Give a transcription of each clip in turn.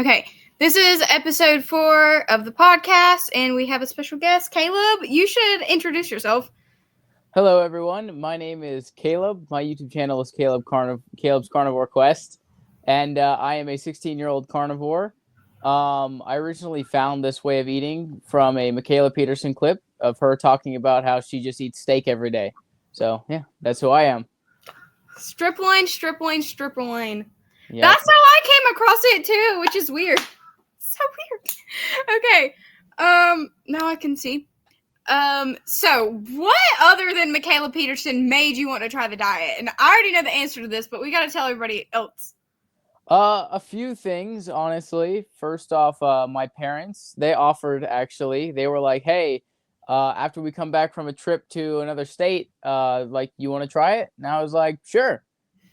Okay, this is episode 4 of the podcast, and we have a special guest, Caleb. You should introduce yourself. Hello, everyone. My name is Caleb. My YouTube channel is Caleb's Carnivore Quest, and I am a 16-year-old carnivore. I originally found this way of eating from a Michaela Peterson clip of her talking about how she just eats steak every day. So, yeah, that's who I am. Striploin, striploin, striploin. Yep. That's how I came across it, too, which is weird. So weird. Okay, now I can see. So what other than Michaela Peterson made you want to try the diet? And I already know the answer to this, but we got to tell everybody else. A few things, honestly. First off, my parents, they offered, actually. They were like, hey, after we come back from a trip to another state, you want to try it? And I was like, sure.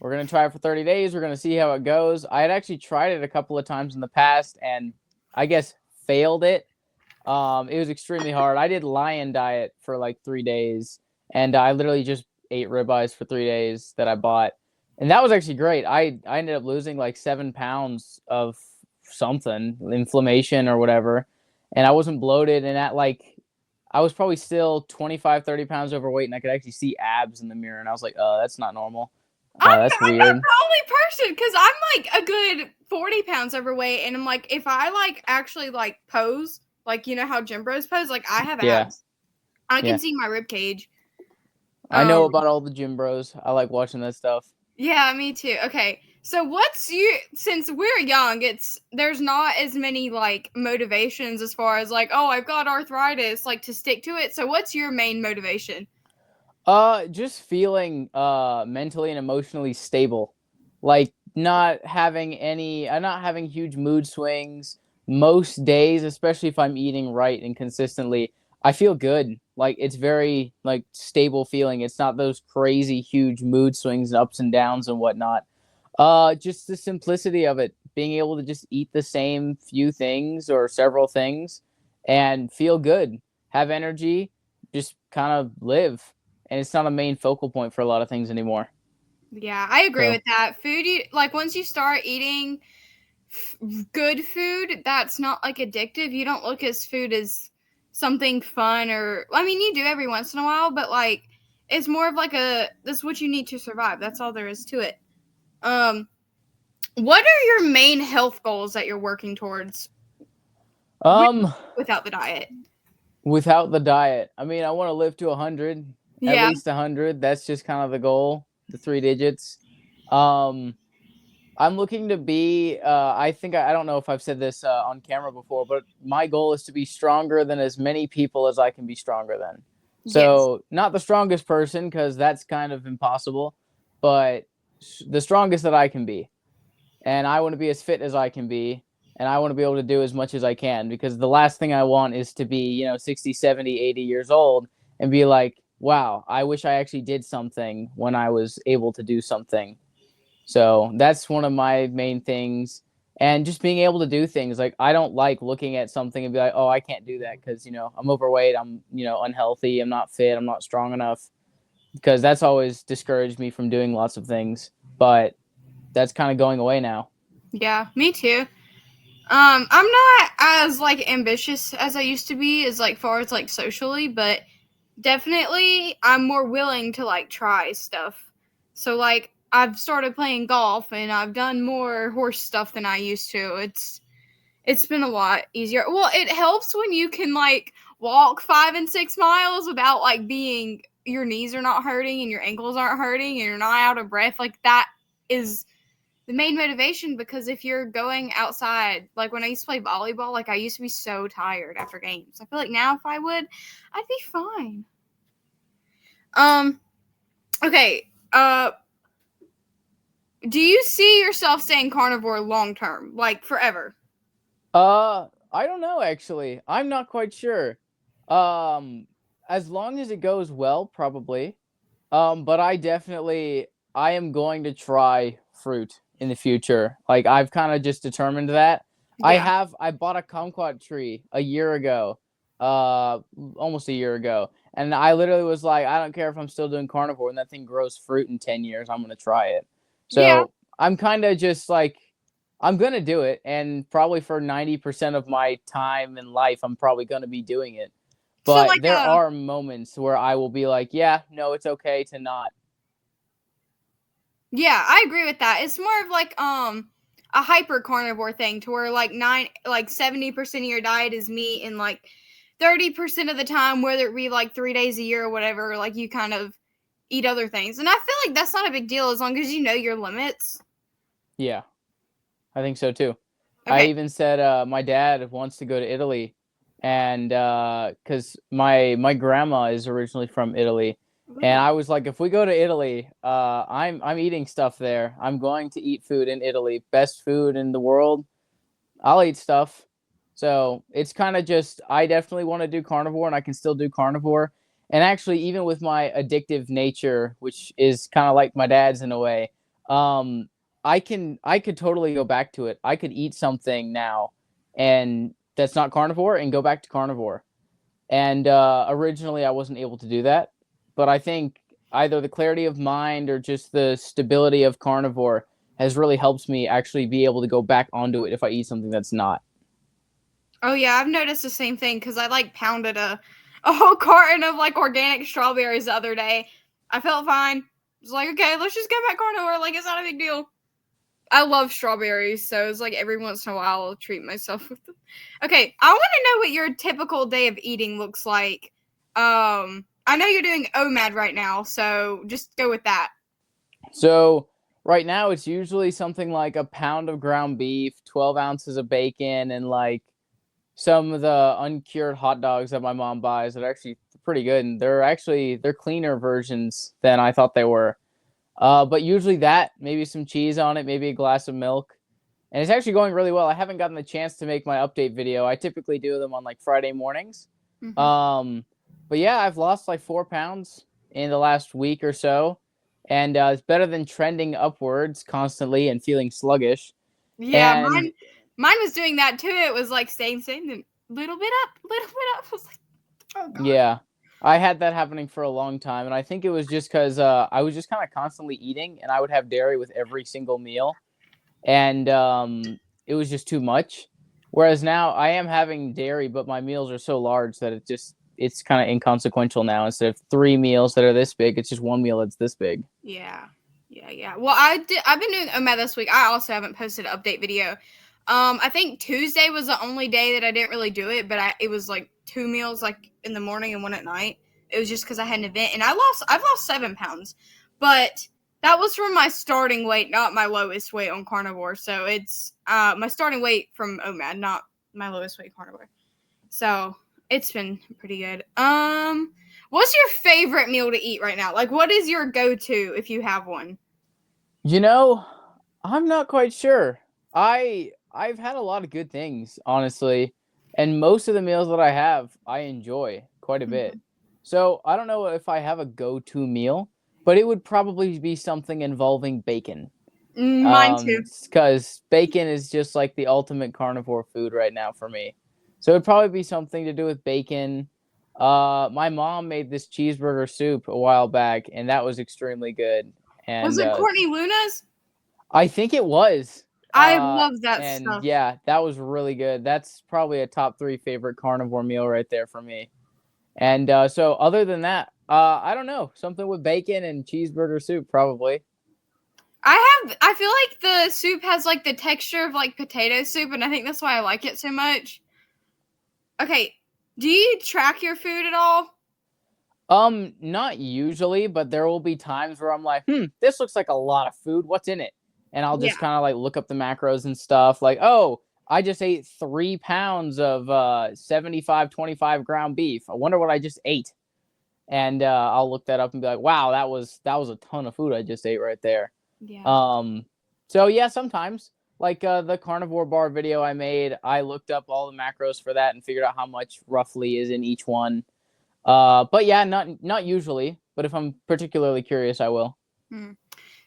We're going to try it for 30 days. We're going to see how it goes. I had actually tried it a couple of times in the past and I guess failed it. It was extremely hard. I did lion diet for like 3 days, and I literally just ate ribeyes for 3 days that I bought. And that was actually great. I ended up losing like 7 pounds of something, inflammation or whatever. And I wasn't bloated. And I was probably still 25, 30 pounds overweight, and I could actually see abs in the mirror. And I was like, oh, that's not normal. That's weird. I'm not the only person, because I'm like a good 40 pounds overweight. And I'm like, if I like actually like pose, like, you know how gym bros pose, like I have abs. I can see my rib cage. I know about all the gym bros. I like watching that stuff. Yeah, me too. Okay, so since we're young, there's not as many like motivations as far as like, oh, I've got arthritis, like to stick to it. So what's your main motivation? Just feeling mentally and emotionally stable. Like not having huge mood swings most days, especially if I'm eating right and consistently. I feel good. Like it's very like stable feeling. It's not those crazy huge mood swings and ups and downs and whatnot. Just the simplicity of it, being able to just eat the same few things or several things and feel good, have energy, just kind of live. And it's not a main focal point for a lot of things anymore. Yeah, I agree with that. Food, once you start eating good food, that's not like addictive. You don't look at food as something fun, or I mean, you do every once in a while, but like it's more of like this is what you need to survive. That's all there is to it. What are your main health goals that you're working towards? Without the diet. Without the diet, I mean, I want to live to 100. At least 100. That's just kind of the goal, the 3 digits. I'm looking to be, I don't know if I've said this on camera before, but my goal is to be stronger than as many people as I can be stronger than. So not the strongest person, because that's kind of impossible, but the strongest that I can be. And I want to be as fit as I can be. And I want to be able to do as much as I can, because the last thing I want is to be, 60, 70, 80 years old and be like, wow, I wish I actually did something when I was able to do something. So that's one of my main things. And just being able to do things. Like, I don't like looking at something and be like, oh, I can't do that because, I'm overweight, I'm, unhealthy, I'm not fit, I'm not strong enough. Because that's always discouraged me from doing lots of things. But that's kind of going away now. Yeah, me too. I'm not as like ambitious as I used to be as like far as like socially, but definitely I'm more willing to like try stuff. So like I've started playing golf and I've done more horse stuff than I used to. It's been a lot easier. Well, it helps when you can like walk 5 and 6 miles without like being, your knees are not hurting and your ankles aren't hurting and you're not out of breath. Like that is the main motivation, because if you're going outside, like when I used to play volleyball, like I used to be so tired after games. I feel like now if I would, I'd be fine. Okay. Do you see yourself staying carnivore long term, like forever? I don't know, actually. I'm not quite sure. As long as it goes well, probably. But I am going to try fruit in the future. Like, I've kind of just determined that. Yeah. I bought a kumquat tree a year ago, almost a year ago. And I literally was like, I don't care if I'm still doing carnivore and that thing grows fruit in 10 years, I'm going to try it. So yeah. I'm kind of just like I'm gonna do it, and probably for 90% of my time in life, I'm probably gonna be doing it. So But like there are moments where I will be like, yeah, no, it's okay to not. yeah, I agree with that. It's more of like a hyper carnivore thing to where like 70% of your diet is meat and like 30% of the time, whether it be like 3 days a year or whatever, like you kind of eat other things. And I feel like that's not a big deal as long as you know your limits. Yeah, I think so too. I Okay. even said my dad wants to go to Italy, and because my grandma is originally from Italy, and Ooh. I was like, if we go to Italy, I'm eating stuff there. I'm going to eat food in Italy, best food in the world. I'll eat stuff. So it's kind of just I definitely want to do carnivore, and I can still do carnivore. And actually, even with my addictive nature, which is kind of like my dad's in a way, um, I could totally go back to it. I could eat something now, and that's not carnivore, and go back to carnivore. And originally, I wasn't able to do that, but I think either the clarity of mind or just the stability of carnivore has really helped me actually be able to go back onto it if I eat something that's not. Oh yeah, I've noticed the same thing because I like pounded a whole carton of like organic strawberries the other day. I felt fine. I was like, okay, let's just go back carnivore. Like it's not a big deal. I love strawberries, so it's like every once in a while I'll treat myself with them. Okay, I want to know what your typical day of eating looks like. I know you're doing OMAD right now, so just go with that. So right now it's usually something like a pound of ground beef, 12 ounces of bacon, and like some of the uncured hot dogs that my mom buys that are actually pretty good. And they're cleaner versions than I thought they were. But usually that, maybe some cheese on it, maybe a glass of milk. And it's actually going really well. I haven't gotten the chance to make my update video. I typically do them on like Friday mornings. Mm-hmm. Um, but yeah, I've lost like 4 pounds in the last week or so. And it's better than trending upwards constantly and feeling sluggish. Yeah, And mine was doing that too. It was like same, then little bit up, little bit up. I was like, oh god. yeah, I had that happening for a long time. And I think it was just because I was just kind of constantly eating, and I would have dairy with every single meal. And it was just too much. Whereas now I am having dairy, but my meals are so large that it's kind of inconsequential now. Instead of 3 meals that are this big, it's just one meal that's this big. Yeah. Yeah, yeah. Well, I've been doing OMAD this week. I also haven't posted an update video. I think Tuesday was the only day that I didn't really do it, but it was like 2 meals, like in the morning and one at night. It was just because I had an event, and I've lost 7 pounds, but that was from my starting weight, not my lowest weight on carnivore. So it's my starting weight from OMAD, not my lowest weight carnivore. So it's been pretty good. What's your favorite meal to eat right now? Like, what is your go-to if you have one? You know, I'm not quite sure. I've had a lot of good things, honestly, and most of the meals that I have, I enjoy quite a bit. Mhm. So I don't know if I have a go-to meal, but it would probably be something involving bacon. Mine too. Because bacon is just like the ultimate carnivore food right now for me. So it'd probably be something to do with bacon. My mom made this cheeseburger soup a while back, and that was extremely good. Was And it Courtney Luna's? I think it was. I love that And stuff. yeah, that was really good. That's probably a top 3 favorite carnivore meal right there for me. And so other than that, I don't know, something with bacon and cheeseburger soup probably. I feel like the soup has like the texture of like potato soup, and I think that's why I like it so much. Okay, do you track your food at all? Not usually, but there will be times where I'm like, this looks like a lot of food. What's in it? And I'll Yeah. just kind of like look up the macros and stuff. Like, oh, I just ate 3 pounds of 75-25 ground beef. I wonder what I just ate. And I'll look that up and be like, wow, that was a ton of food I just ate right there. Yeah. Um, so yeah, sometimes like the carnivore bar video I made, I looked up all the macros for that and figured out how much roughly is in each one. But yeah, not usually, but if I'm particularly curious, I will. Hmm.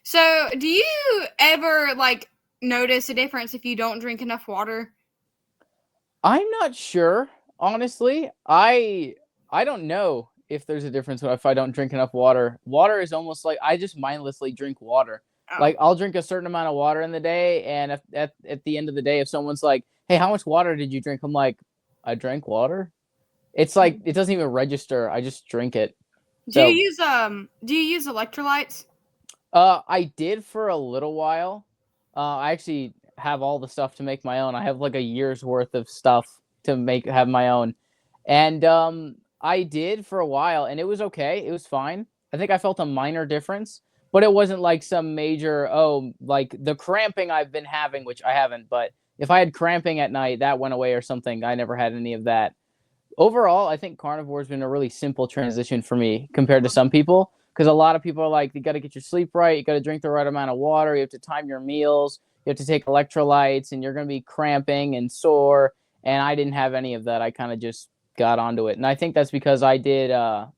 So, do you ever like notice a difference if you don't drink enough water? I'm not sure, honestly. I don't know if there's a difference if I don't drink enough water. Water is almost like I just mindlessly drink water. Like, I'll drink a certain amount of water in the day, and if, at the end of the day, if someone's like, "Hey, how much water did you drink?" I'm like, "I drank water." It's like it doesn't even register. I just drink it. Do you use electrolytes? I did for a little while. I actually have all the stuff to make my own. I have like a year's worth of stuff to have my own. And I did for a while and it was okay. It was fine. I think I felt a minor difference, but it wasn't like some major like the cramping I've been having, which I haven't, but if I had cramping at night, that went away or something. I never had any of that. Overall, I think carnivore has been a really simple transition for me compared to some people because a lot of people are like, you got to get your sleep right, you got to drink the right amount of water, you have to time your meals, you have to take electrolytes, and you're going to be cramping and sore. And I didn't have any of that. I kind of just got onto it. And I think that's because I did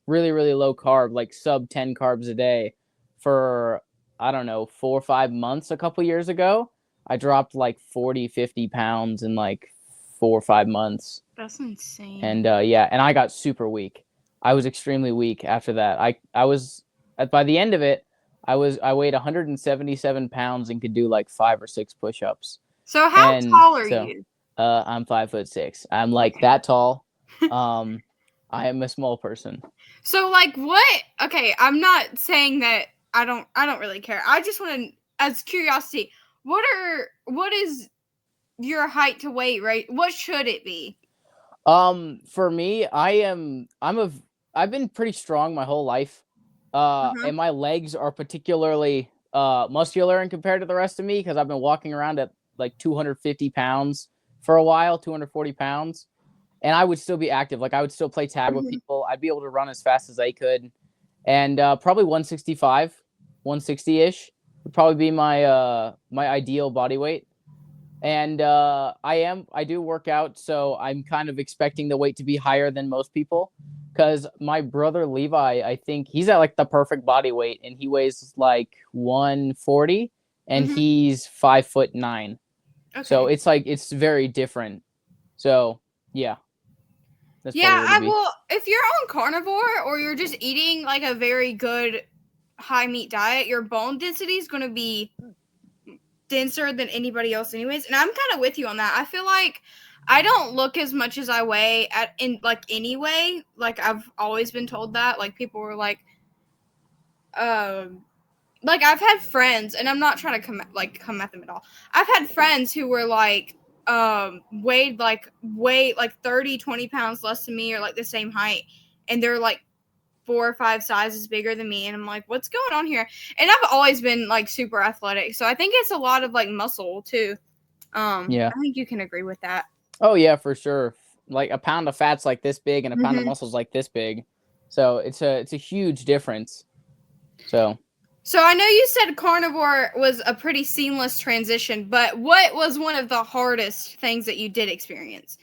really, really low carb, like sub 10 carbs a day for, I don't know, 4 or 5 months a couple years ago. I dropped like 40, 50 pounds in like 4 or 5 months. That's insane. And yeah, and I got super weak. I was extremely weak after that. I was by the end of it, I weighed 177 pounds and could do like 5 or 6 push-ups. So how tall are you? I'm 5'6". I'm like that tall. I am a small person. So like what? Okay, I'm not saying that I don't really care. I just want to, as curiosity, what is your height to weight, right? What should it be? For me, I've been pretty strong my whole life. And my legs are particularly muscular in compared to the rest of me because I've been walking around at like 250 pounds for a while, 240 pounds. And I would still be active. Like I would still play tag with people. I'd be able to run as fast as I could. And probably 165, 160-ish would probably be my my ideal body weight. And I do work out, so I'm kind of expecting the weight to be higher than most people because my brother Levi, I think he's at like the perfect body weight and he weighs like 140 and he's 5'9". Okay. So it's like it's very different. So yeah. Yeah, if you're on carnivore or you're just eating like a very good high meat diet, your bone density is going to be denser than anybody else anyways, and I'm kind of with you on that. I feel like I don't look as much as I weigh in like anyway. Like I've always been told that. Like people were like I've had friends, and I'm not trying to come at them at all. I've had friends who were like weighed like 30, 20 pounds less than me or like the same height, and they're like 4 or 5 sizes bigger than me, and I'm like, what's going on here? And I've always been like super athletic, so I think it's a lot of like muscle too. Yeah, I think you can agree with that. Oh yeah, for sure. Like a pound of fat's like this big and a pound of muscle's like this big, so it's a huge difference. So I know you said carnivore was a pretty seamless transition, but what was one of the hardest things that you did experience?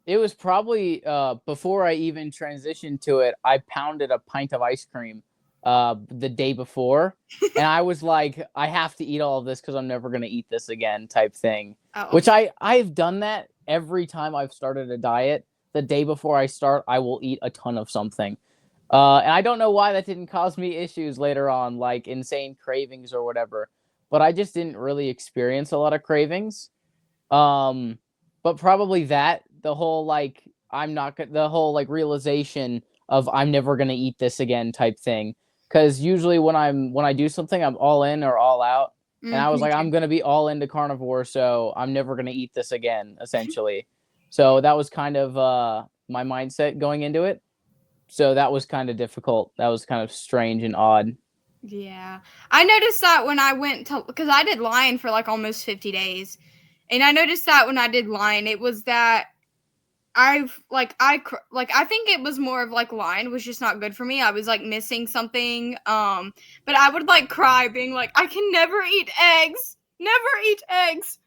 It was probably before I even transitioned to it, I pounded a pint of ice cream the day before, and I was like, I have to eat all of this because I'm never gonna eat this again type thing. Which I've done that every time I've started a diet. The day before I start, I will eat a ton of something. And I don't know why that didn't cause me issues later on, like insane cravings or whatever. But I just didn't really experience a lot of cravings. But probably the whole realization of I'm never gonna eat this again type thing. Because usually when I do something, I'm all in or all out. And I was like, I'm gonna be all into carnivore, so I'm never gonna eat this again, essentially. So that was kind of my mindset going into it. So that was kind of difficult. That was kind of strange and odd. Yeah. I noticed that when I went to, because I did Lion for like almost 50 days. And I noticed that when I did Lion, it was that I think it was more of like Lion was just not good for me. I was like missing something. But I would like cry being like, I can never eat eggs. Never eat eggs.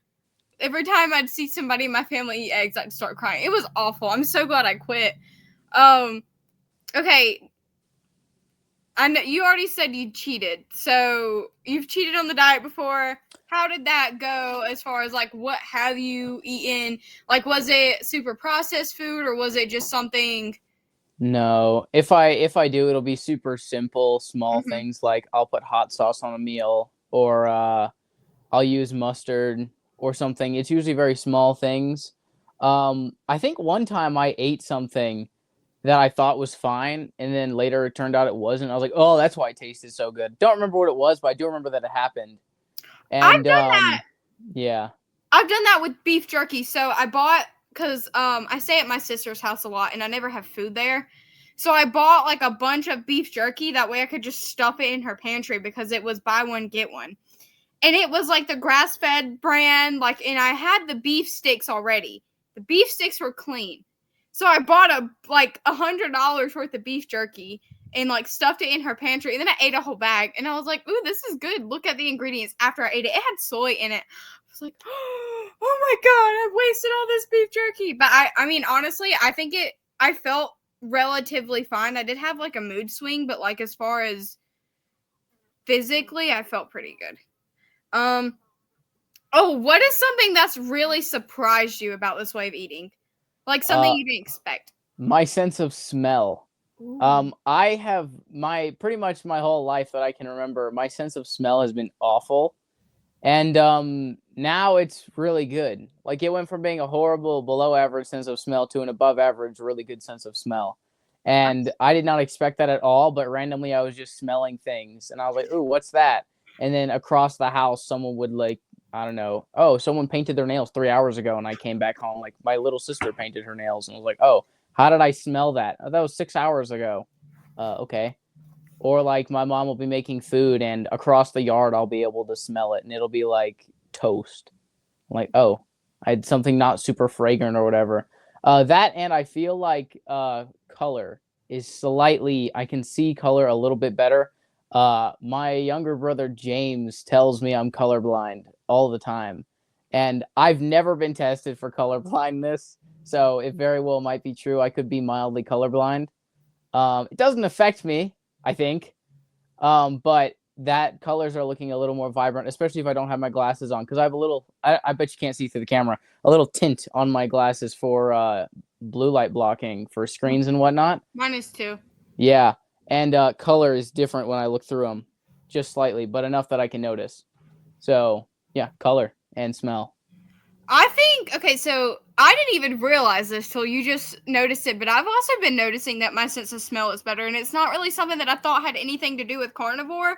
Every time I'd see somebody in my family eat eggs, I'd start crying. It was awful. I'm so glad I quit. Okay. I know you already said you cheated. So you've cheated on the diet before. How did that go as far as like what have you eaten? Like was it super processed food or was it just something No. If I do, it'll be super simple, small Mm-hmm. things like I'll put hot sauce on a meal, or I'll use mustard or something. It's usually very small things. I think one time I ate something that I thought was fine, and then later it turned out it wasn't. I was like, "Oh, that's why it tasted so good." Don't remember what it was, but I do remember that it happened. I've And done that. yeah. I've done that with beef jerky. So I bought because I stay at my sister's house a lot and I never have food there. So I bought like a bunch of beef jerky. That way I could just stuff it in her pantry because it was buy one get one. And it was like the grass fed brand, like, and I had the beef sticks already. The beef sticks were clean. So I bought $100 worth of beef jerky and like stuffed it in her pantry, and then I ate a whole bag, and I was like, "Ooh, this is good." Look at the ingredients after I ate it. It had soy in it. I was like, "Oh my god, I've wasted all this beef jerky." But I mean, honestly, I think I felt relatively fine. I did have like a mood swing, but like as far as physically, I felt pretty good. Um, Oh, what is something that's really surprised you about this way of eating? Like something Uh you didn't expect. my sense of smell. Ooh. I have my pretty much my whole life that I can remember, my sense of smell has been awful. And now it's really good. Like it went from being a horrible below average sense of smell to an above average really good sense of smell. And I did not expect that at all, but randomly I was just smelling things and I was like, "Ooh, what's that?" And then across the house someone would like, I don't know, "Oh, someone painted their nails 3 hours ago." And I came back home like my little sister painted her nails and I was like, "Oh, how did I smell that?" "Oh, that was 6 hours ago." Okay. Or like my mom will be making food and across the yard I'll be able to smell it and it'll be like toast. I'm like, oh, I had something not super fragrant or whatever. That and I feel like color is slightly I can see color a little bit better. My younger brother James tells me I'm colorblind all the time. And I've never been tested for color blindness, so it very well might be true. I could be mildly colorblind. It doesn't affect me, I think. But that colors are looking a little more vibrant, especially if I don't have my glasses on, because I have a little. I bet you can't see through the camera. A little tint on my glasses for blue light blocking for screens and whatnot. Mine is too. Yeah, and color is different when I look through them, just slightly, but enough that I can notice. So yeah, color and smell. I think okay, so I didn't even realize this till you just noticed it, but I've also been noticing that my sense of smell is better, and it's not really something that I thought had anything to do with carnivore,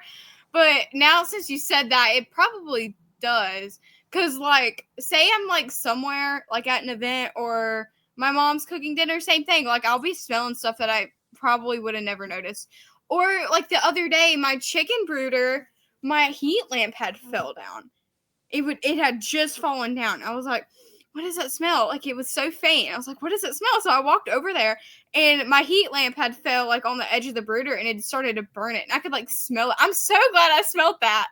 but now since you said that, it probably does. Cause like, say I'm like somewhere like at an event or my mom's cooking dinner, same thing. Like I'll be smelling stuff that I probably would have never noticed. Or like the other day, my chicken brooder, my heat lamp had fell down. It had just fallen down. I was like, what does that smell? Like it was so faint. I was like, what does it smell? So I walked over there and my heat lamp had fell like on the edge of the brooder and it started to burn it. And I could like smell it. I'm so glad I smelled that.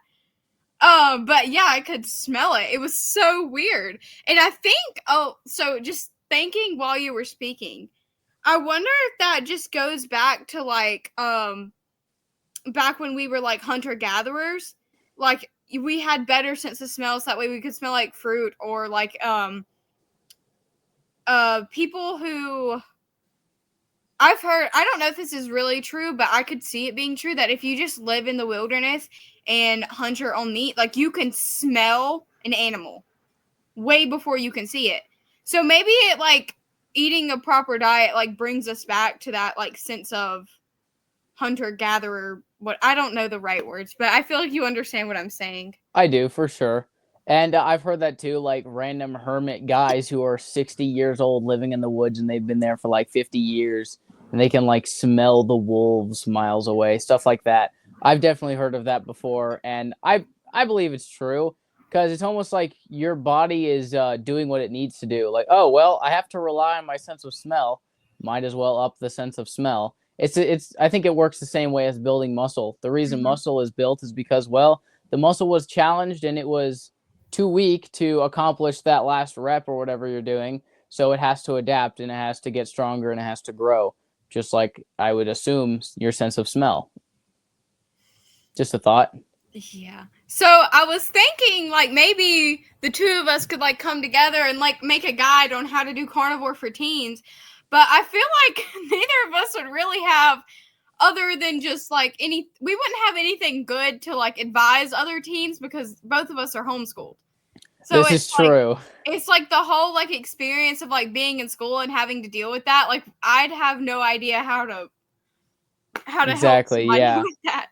But yeah, I could smell it. It was so weird. And I think so just thinking while you were speaking, I wonder if that just goes back to like back when we were like hunter gatherers, like we had better sense of smells that way we could smell like fruit or like people who I've heard, I don't know if this is really true, but I could see it being true that if you just live in the wilderness and hunt your own meat, like you can smell an animal way before you can see it. So maybe it like eating a proper diet like brings us back to that like sense of hunter gatherer. What, I don't know the right words, but I feel like you understand what I'm saying. I do for sure. And I've heard that too, like random hermit guys who are 60 years old living in the woods and they've been there for like 50 years and they can like smell the wolves miles away, stuff like that. I've definitely heard of that before and I believe it's true because it's almost like your body is doing what it needs to do. Like, oh, well, I have to rely on my sense of smell. Might as well up the sense of smell. It's I think it works the same way as building muscle. The reason Mm-hmm. muscle is built is because, well, the muscle was challenged and it was too weak to accomplish that last rep or whatever you're doing. So it has to adapt and it has to get stronger and it has to grow, just like I would assume your sense of smell. Just a thought. Yeah. So I was thinking like maybe the two of us could like come together and like make a guide on how to do carnivore for teens. But I feel like neither of us would really have, other than just like we wouldn't have anything good to like advise other teens because both of us are homeschooled. So this is true. It's like the whole like experience of like being in school and having to deal with that. Like I'd have no idea how to help somebody with that.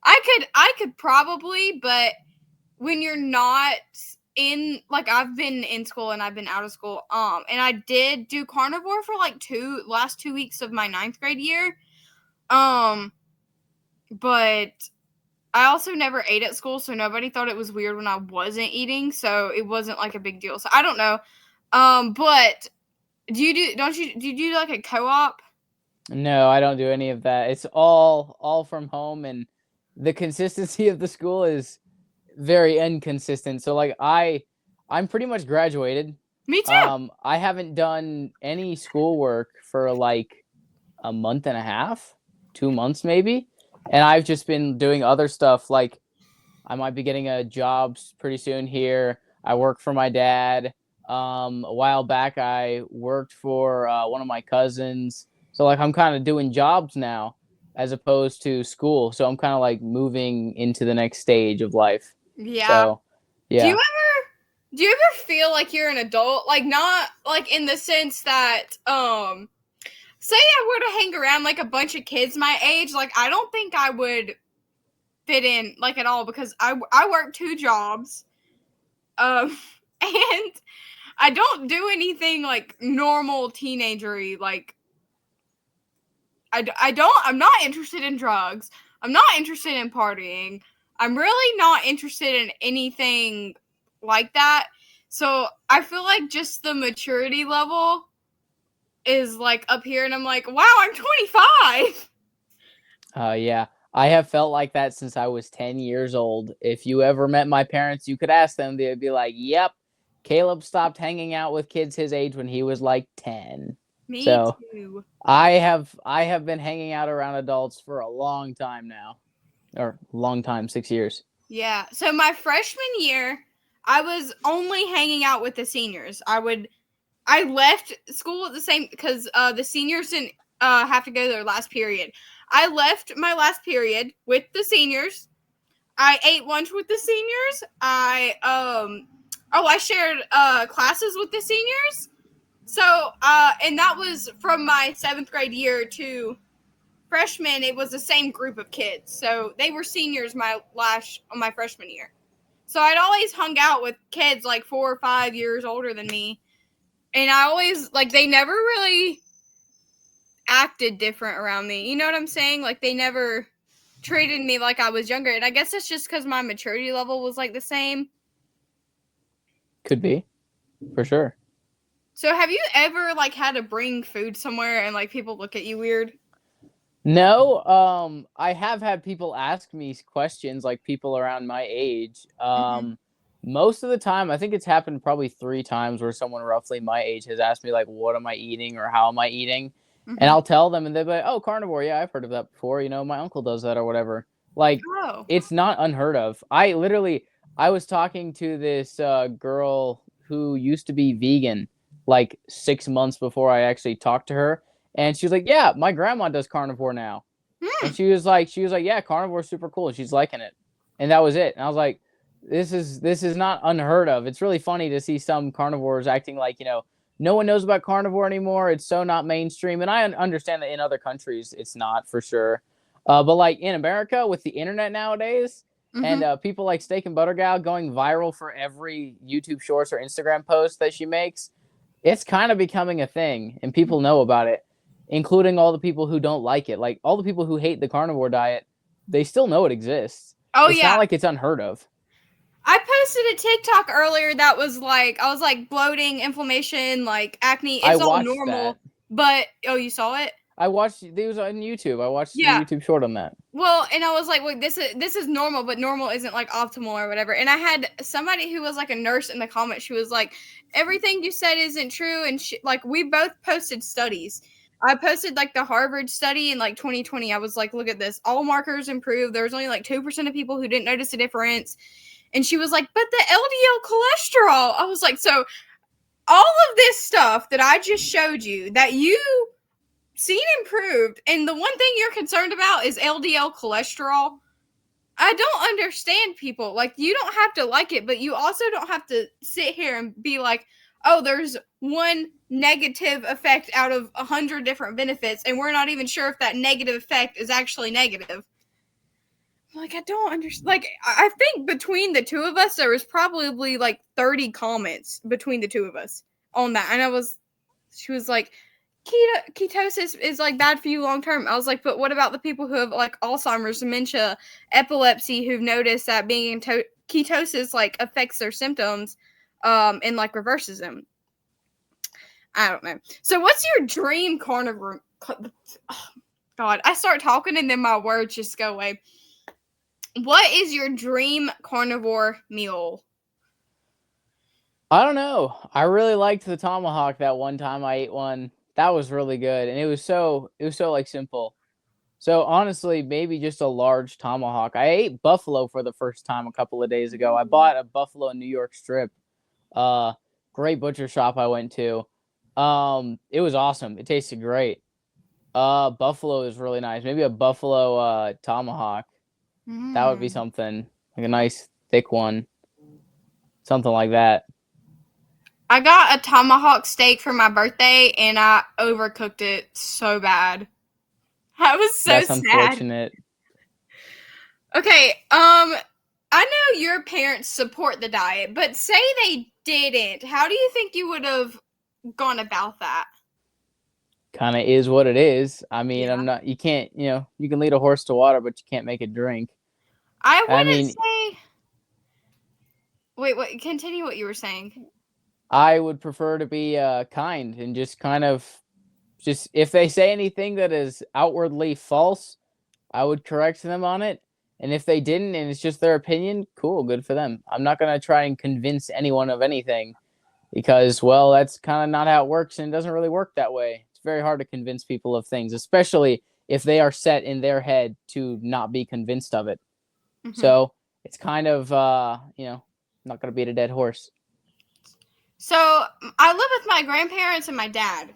I could probably, but when you're not in, like, I've been in school and I've been out of school, and I did do carnivore for like last 2 weeks of my 9th grade year, but I also never ate at school, so nobody thought it was weird when I wasn't eating, so it wasn't like a big deal. So I don't know, but do you do like a co-op? No, I don't do any of that. It's all from home, and the consistency of the school is very inconsistent. So like I'm pretty much graduated. Me too. I haven't done any schoolwork for like a month and a half, 2 months maybe, and I've just been doing other stuff. Like I might be getting a job pretty soon here. I work for my dad. A while back, I worked for one of my cousins. So like I'm kind of doing jobs now as opposed to school. So I'm kind of like moving into the next stage of life. Yeah. So, yeah. Do you ever feel like you're an adult? Like not like in the sense that say I were to hang around like a bunch of kids my age, like I don't think I would fit in like at all because I work 2 jobs. And I don't do anything like normal teenagery. Like I'm not interested in drugs. I'm not interested in partying. I'm really not interested in anything like that. So I feel like just the maturity level is like up here, and I'm like, wow, I'm 25. Yeah. I have felt like that since I was 10 years old. If you ever met my parents, you could ask them. They'd be like, yep, Caleb stopped hanging out with kids his age when he was like 10. Me too. I have been hanging out around adults for a long time now. Or long time, 6 years. Yeah. So my freshman year, I was only hanging out with the seniors. I left school at the same because the seniors didn't have to go their last period. I left my last period with the seniors. I ate lunch with the seniors. I shared classes with the seniors. So and that was from my 7th grade year to freshman. It was the same group of kids. So they were seniors my freshman year. So I'd always hung out with kids like 4 or 5 years older than me. And I always, like, they never really acted different around me. You know what I'm saying? Like, they never treated me like I was younger. And I guess it's just because my maturity level was, like, the same. Could be. For sure. So have you ever, like, had to bring food somewhere and, like, people look at you weird? No. I have had people ask me questions, like, people around my age. Most of the time, I think it's happened probably 3 times where someone roughly my age has asked me, like, what am I eating or how am I eating? And I'll tell them, and they'll be like, oh, carnivore. Yeah, I've heard of that before. You know, my uncle does that or whatever. Like, It's not unheard of. I was talking to this girl who used to be vegan like 6 months before I actually talked to her. And she was like, yeah, my grandma does carnivore now. And she was like, yeah, carnivore is super cool. She's liking it. And that was it. And I was like, this is not unheard of. It's really funny to see some carnivores acting like, you know, no one knows about carnivore anymore. It's so not mainstream. And I understand that in other countries, it's not for sure. But like in America with the internet nowadays and people like Steak and Butter Gal going viral for every YouTube Shorts or Instagram post that she makes, it's kind of becoming a thing and people know about it, including all the people who don't like it. Like all the people who hate the carnivore diet, they still know it exists. It's not like it's unheard of. I posted a TikTok earlier that was like, I was like bloating, inflammation, like acne. It's all normal. That. But, oh, you saw it? I watched, it was on YouTube. I watched the YouTube short on that. Well, and I was like, wait, this is normal, but normal isn't like optimal or whatever. And I had somebody who was like a nurse in the comments. She was like, everything you said isn't true. And like, we both posted studies. I posted like the Harvard study in like 2020. I was like, look at this. All markers improved. There was only like 2% of people who didn't notice a difference. And she was like, but the LDL cholesterol. I was like, so all of this stuff that I just showed you that you seen improved, and the one thing you're concerned about is LDL cholesterol. I don't understand people. Like, you don't have to like it, but you also don't have to sit here and be like, oh, there's one negative effect out of 100 different benefits, and we're not even sure if that negative effect is actually negative. Like, I don't understand. Like, I think between the two of us, there was probably like 30 comments between the two of us on that. And she was like, ketosis is like bad for you long term. I was like, but what about the people who have like Alzheimer's, dementia, epilepsy, who've noticed that being in ketosis like affects their symptoms, and like reverses them? I don't know. So, what's your dream carnivore? Oh, God, I start talking and then my words just go away. What is your dream carnivore meal? I don't know. I really liked the tomahawk that one time I ate one. That was really good, and it was so like simple. So honestly, maybe just a large tomahawk. I ate buffalo for the first time a couple of days ago. I bought a buffalo New York strip. Great butcher shop I went to. It was awesome. It tasted great. Buffalo is really nice. Maybe a buffalo tomahawk. That would be something, like a nice thick one. Something like that. I got a tomahawk steak for my birthday and I overcooked it so bad. I was so That's sad. Unfortunate. Okay, I know your parents support the diet, but say they didn't. How do you think you would have gone about that? Kind of is what it is. I mean, Yeah. you can't, you can lead a horse to water, but you can't make it drink. I I wouldn't mean, say. Wait, what? Continue what you were saying. I would prefer to be kind and just kind of just if they say anything that is outwardly false, I would correct them on it. And if they didn't and it's just their opinion, cool, good for them. I'm not going to try and convince anyone of anything because, well, that's kind of not how it works and it doesn't really work that way. It's very hard to convince people of things, especially if they are set in their head to not be convinced of it. Mm-hmm. So it's kind of, not going to beat a dead horse. So I live with my grandparents and my dad.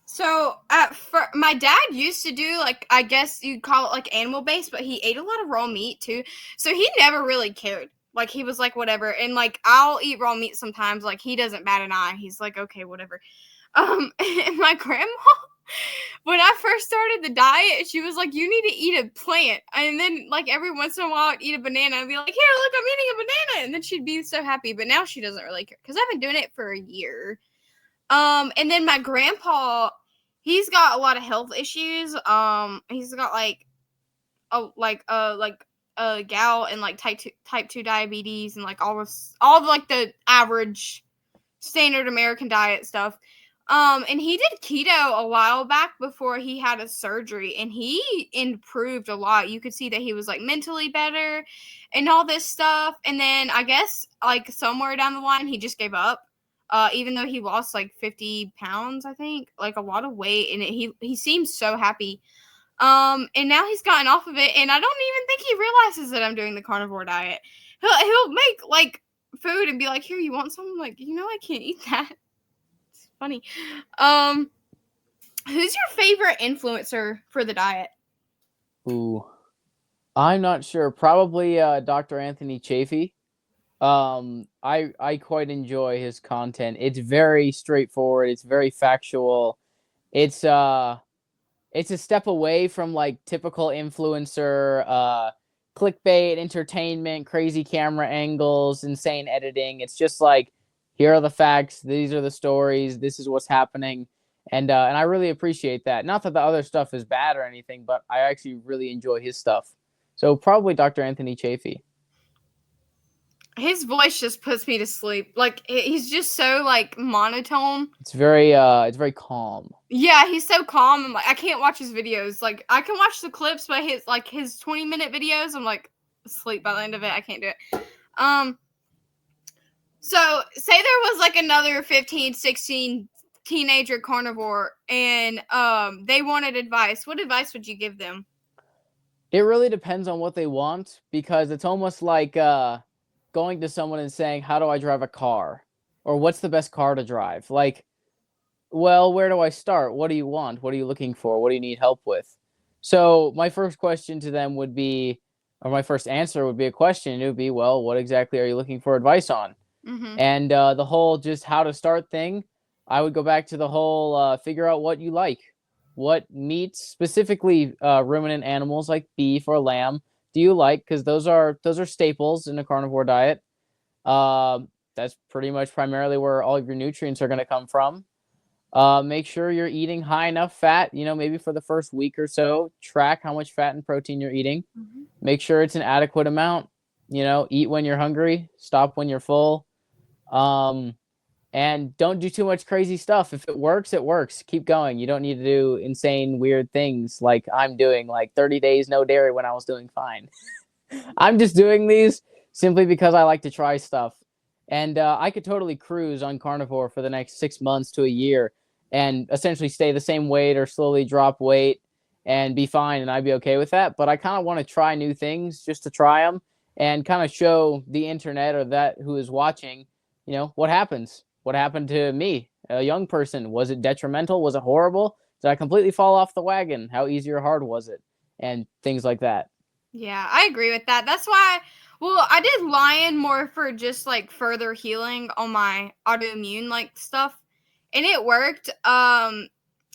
So my dad used to do, like, I guess you'd call it like animal based, but he ate a lot of raw meat too. So he never really cared. Like, he was like, whatever. And like, I'll eat raw meat sometimes. Like, he doesn't bat an eye. He's like, okay, whatever. And my grandma, when I first started the diet, she was like, you need to eat a plant. And then, like, every once in a while, I'd eat a banana and be like, here, look, I'm eating a banana. And then she'd be so happy. But now she doesn't really care because I've been doing it for a year. And then my grandpa, he's got a lot of health issues. He's got like a gout and like type 2 diabetes and like all of like the average standard American diet stuff. And he did keto a while back before he had a surgery, and he improved a lot. You could see that he was like mentally better and all this stuff. And then I guess like somewhere down the line, he just gave up. Even though he lost like 50 pounds, I think, like a lot of weight, and he seems so happy. And now he's gotten off of it, and I don't even think he realizes that I'm doing the carnivore diet. He'll make like food and be like, "Here, you want some?" I'm like, I can't eat that. It's funny. Who's your favorite influencer for the diet? Ooh, I'm not sure. Probably Dr. Anthony Chafee. I quite enjoy his content. It's very straightforward. It's very factual. It's a step away from like typical influencer clickbait, entertainment, crazy camera angles, insane editing. It's just like, here are the facts, these are the stories, this is what's happening. And I really appreciate that. Not that the other stuff is bad or anything, but I actually really enjoy his stuff. So probably Dr. Anthony Chafee. His voice just puts me to sleep. Like, he's just so like monotone. It's very calm. Yeah, he's so calm. I'm like, I can't watch his videos. Like, I can watch the clips, but his 20-minute videos, I'm like asleep by the end of it. I can't do it. So say there was like another 15, 16 teenager carnivore, and they wanted advice. What advice would you give them? It really depends on what they want, because it's almost like going to someone and saying, how do I drive a car? or what's the best car to drive? Like, well, where do I start? What do you want? What are you looking for? What do you need help with? So my first question to them would be, or my first answer would be a question. It would be, well, what exactly are you looking for advice on? Mm-hmm. And the whole just how to start thing, I would go back to the whole figure out what you like. What meats, specifically ruminant animals like beef or lamb, do you like? Because those are staples in a carnivore diet. That's pretty much primarily where all of your nutrients are going to come from. Make sure you're eating high enough fat, maybe for the first week or so. Track how much fat and protein you're eating. Mm-hmm. Make sure it's an adequate amount. Eat when you're hungry, stop when you're full. And don't do too much crazy stuff. If it works, it works. Keep going. You don't need to do insane, weird things like I'm doing, like 30 days no dairy when I was doing fine. I'm just doing these simply because I like to try stuff. And I could totally cruise on carnivore for the next 6 months to a year and essentially stay the same weight or slowly drop weight and be fine. And I'd be okay with that. But I kind of want to try new things just to try them and kind of show the internet or that who is watching, what happens. What happened to me, a young person? Was it detrimental? Was it horrible? Did I completely fall off the wagon? How easy or hard was it? And things like that. Yeah, I agree with that. That's why, well, I did lion more for just like further healing on my autoimmune like stuff, and it worked. But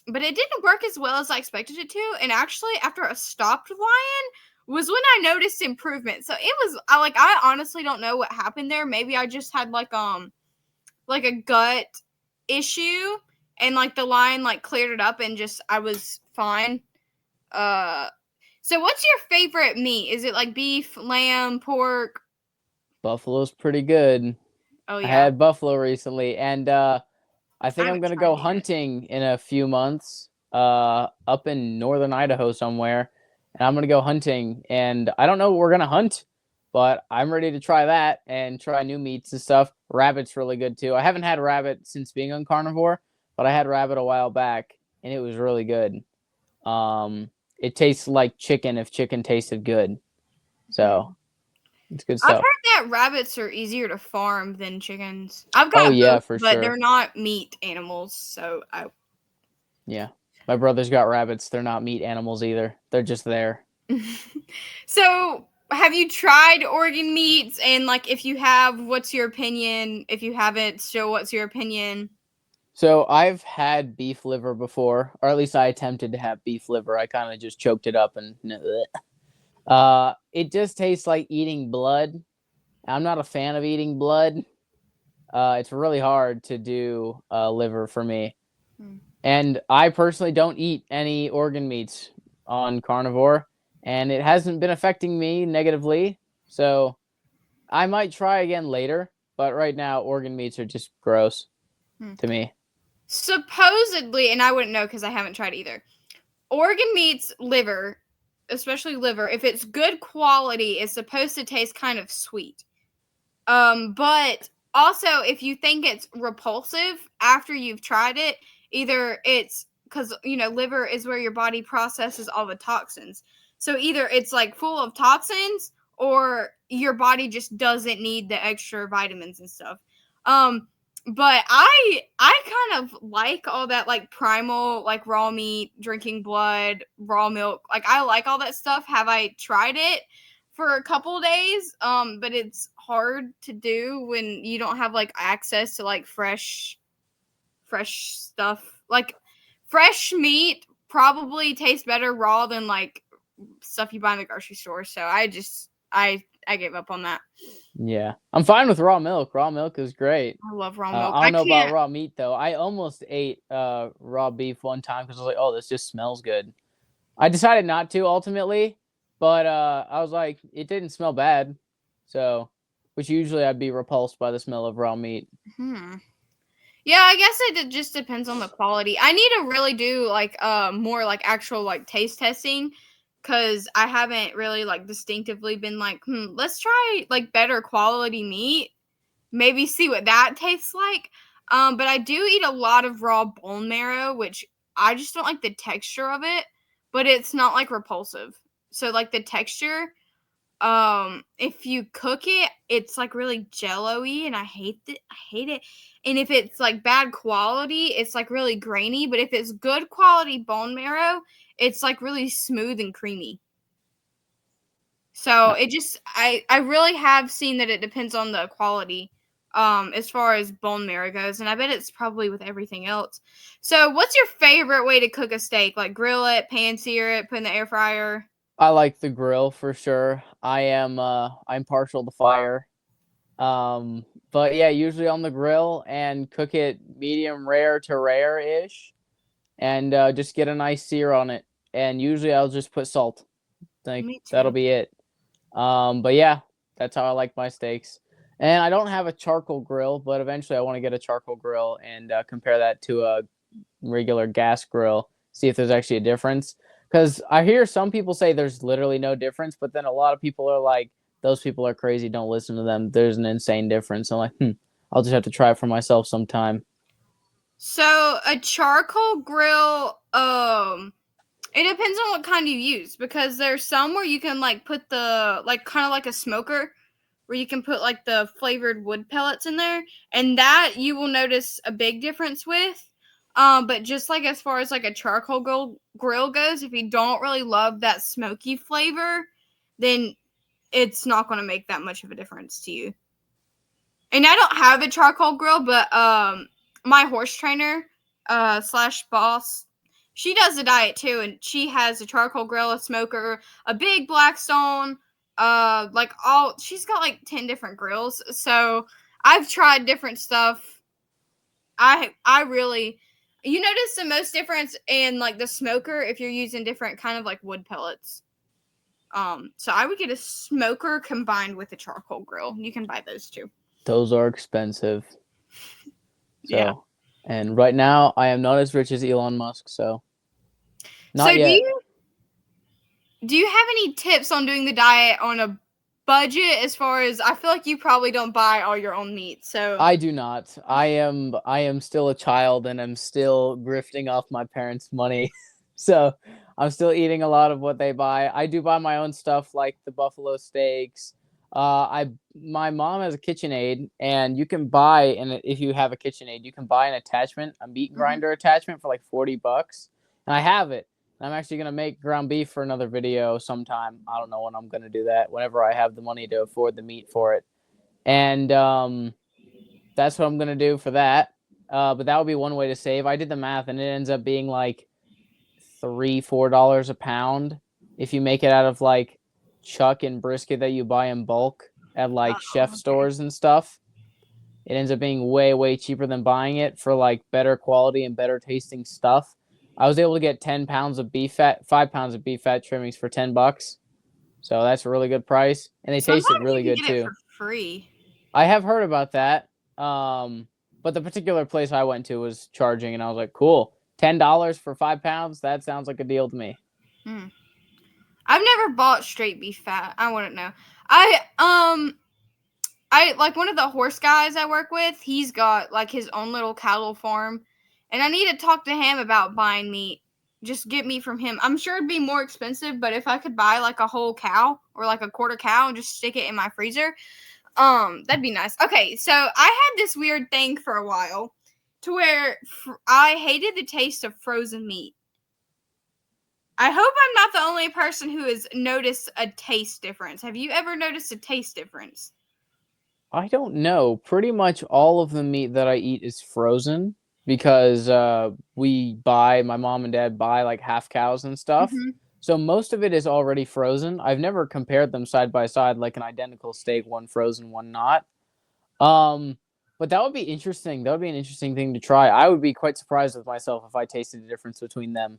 it didn't work as well as I expected it to. And actually, after I stopped lion, was when I noticed improvement. So it was I honestly don't know what happened there. Maybe I just had like a gut issue, and like the lion like cleared it up, and just I was fine. So what's your favorite meat? Is it like beef, lamb, pork? Buffalo's pretty good. Oh I yeah, had buffalo recently, and I I think I'm haven't gonna tried go it yet. hunting in a few months, up in northern Idaho somewhere, and I'm gonna go hunting. And I don't know what we're gonna hunt, but I'm ready to try that and try new meats and stuff. Rabbit's really good too. I haven't had rabbit since being on carnivore, but I had rabbit a while back, and it was really good. It tastes like chicken if chicken tasted good, so it's good I've stuff. heard that rabbits are easier to farm than chickens. I've Oh got yeah, both, for but they're sure. not meat animals. So I. Yeah. My brother's got rabbits. They're not meat animals either. They're just there. So have you tried organ meats? And like, if you have, what's your opinion? If you haven't, still, what's your opinion? So I've had beef liver before, or at least I attempted to have beef liver. I kind of just choked it up and it just tastes like eating blood. I'm not a fan of eating blood. It's really hard to do liver for me. Hmm. And I personally don't eat any organ meats on carnivore, and it hasn't been affecting me negatively. So I might try again later, but right now organ meats are just gross Hmm. to me. Supposedly, and I wouldn't know because I haven't tried either. Organ meats, liver, especially liver, if it's good quality, is supposed to taste kind of sweet. But also if you think it's repulsive after you've tried it, either it's because liver is where your body processes all the toxins. So either it's like full of toxins or your body just doesn't need the extra vitamins and stuff. Um, but I kind of like all that like primal, like raw meat, drinking blood, raw milk. Like I like all that stuff. Have I tried it for a couple days? But it's hard to do when you don't have like access to like fresh stuff. Like fresh meat probably tastes better raw than like stuff you buy in the grocery store. So I gave up on that. Yeah, I'm fine with raw milk. Raw milk is great. I love raw milk. I I don't know about can't. raw meat though. I almost ate raw beef one time because I was like, oh, this just smells good. I decided not to ultimately, but I was like, it didn't smell bad. So, which usually I'd be repulsed by the smell of raw meat. Hmm. Yeah, I guess it just depends on the quality. I need to really do like more like actual like taste testing, because I haven't really like distinctively been like, let's try like better quality meat. Maybe see what that tastes like. But I do eat a lot of raw bone marrow, which I just don't like the texture of it, but it's not like repulsive. So like the texture, if you cook it, it's like really jello-y, and I hate it. And if it's like bad quality, it's like really grainy. But if it's good quality bone marrow, it's like really smooth and creamy. So it just I really have seen that it depends on the quality, as far as bone marrow goes, and I bet it's probably with everything else. So what's your favorite way to cook a steak? Like grill it, pan sear it, put in the air fryer? I like the grill for sure. I'm partial to fire. But yeah, usually on the grill and cook it medium rare to rare-ish, and just get a nice sear on it. And usually I'll just put salt. Like Me that'll too. be it. But yeah, that's how I like my steaks. And I don't have a charcoal grill, but eventually I want to get a charcoal grill and compare that to a regular gas grill, see if there's actually a difference. Because I hear some people say there's literally no difference, but then a lot of people are like, those people are crazy, don't listen to them. There's an insane difference. I'm like, I'll just have to try it for myself sometime. So a charcoal grill, it depends on what kind you use, because there's some where you can like put the like kind of like a smoker where you can put like the flavored wood pellets in there, and that you will notice a big difference with. But just like as far as like a charcoal grill goes, if you don't really love that smoky flavor, then it's not going to make that much of a difference to you. And I don't have a charcoal grill, but my horse trainer slash boss, she does the diet too, and she has a charcoal grill, a smoker, a big Blackstone, like all. She's got like 10 different grills. So I've tried different stuff. I really, you notice the most difference in like the smoker if you're using different kind of like wood pellets. So I would get a smoker combined with a charcoal grill. You can buy those too. Those are expensive. So, Yeah. and right now I am not as rich as Elon Musk, so not So yet. do you have any tips on doing the diet on a budget? As far as, I feel like you probably don't buy all your own meat. So I do not. I am still a child and I'm still grifting off my parents' money. So I'm still eating a lot of what they buy. I do buy my own stuff like the buffalo steaks. I My mom has a KitchenAid, and you can buy, and if you have a KitchenAid, you can buy an attachment, a meat grinder attachment for like $40, and I have it. I'm actually gonna make ground beef for another video sometime. I don't know when I'm gonna do that. Whenever I have the money to afford the meat for it, and that's what I'm gonna do for that. But that would be one way to save. I did the math, and it ends up being like $3-4 a pound if you make it out of like chuck and brisket that you buy in bulk at like chef stores and stuff. It ends up being way cheaper than buying it for like better quality and better tasting stuff. I was able to get 10 pounds of beef fat, 5 pounds of beef fat trimmings for $10. So that's a really good price, and they tasted sometimes really you can good get it too. for free. I have heard about that. But the particular place I went to was charging, and I was like, cool. $10 for 5 pounds? That sounds like a deal to me. I've never bought straight beef fat. I wouldn't know. I like one of the horse guys I work with. He's got like his own little cattle farm, and I need to talk to him about buying meat. Just get meat from him. I'm sure it'd be more expensive, but if I could buy like a whole cow or like a quarter cow and just stick it in my freezer, that'd be nice. Okay, so I had this weird thing for a while to where I hated the taste of frozen meat. I hope I'm not the only person who has noticed a taste difference. Have you ever noticed a taste difference? I don't know. Pretty much all of the meat that I eat is frozen because my mom and dad buy like half cows and stuff. Mm-hmm. So most of it is already frozen. I've never compared them side by side like an identical steak, one frozen, one not. But that would be interesting. That would be an interesting thing to try. I would be quite surprised with myself if I tasted a difference between them.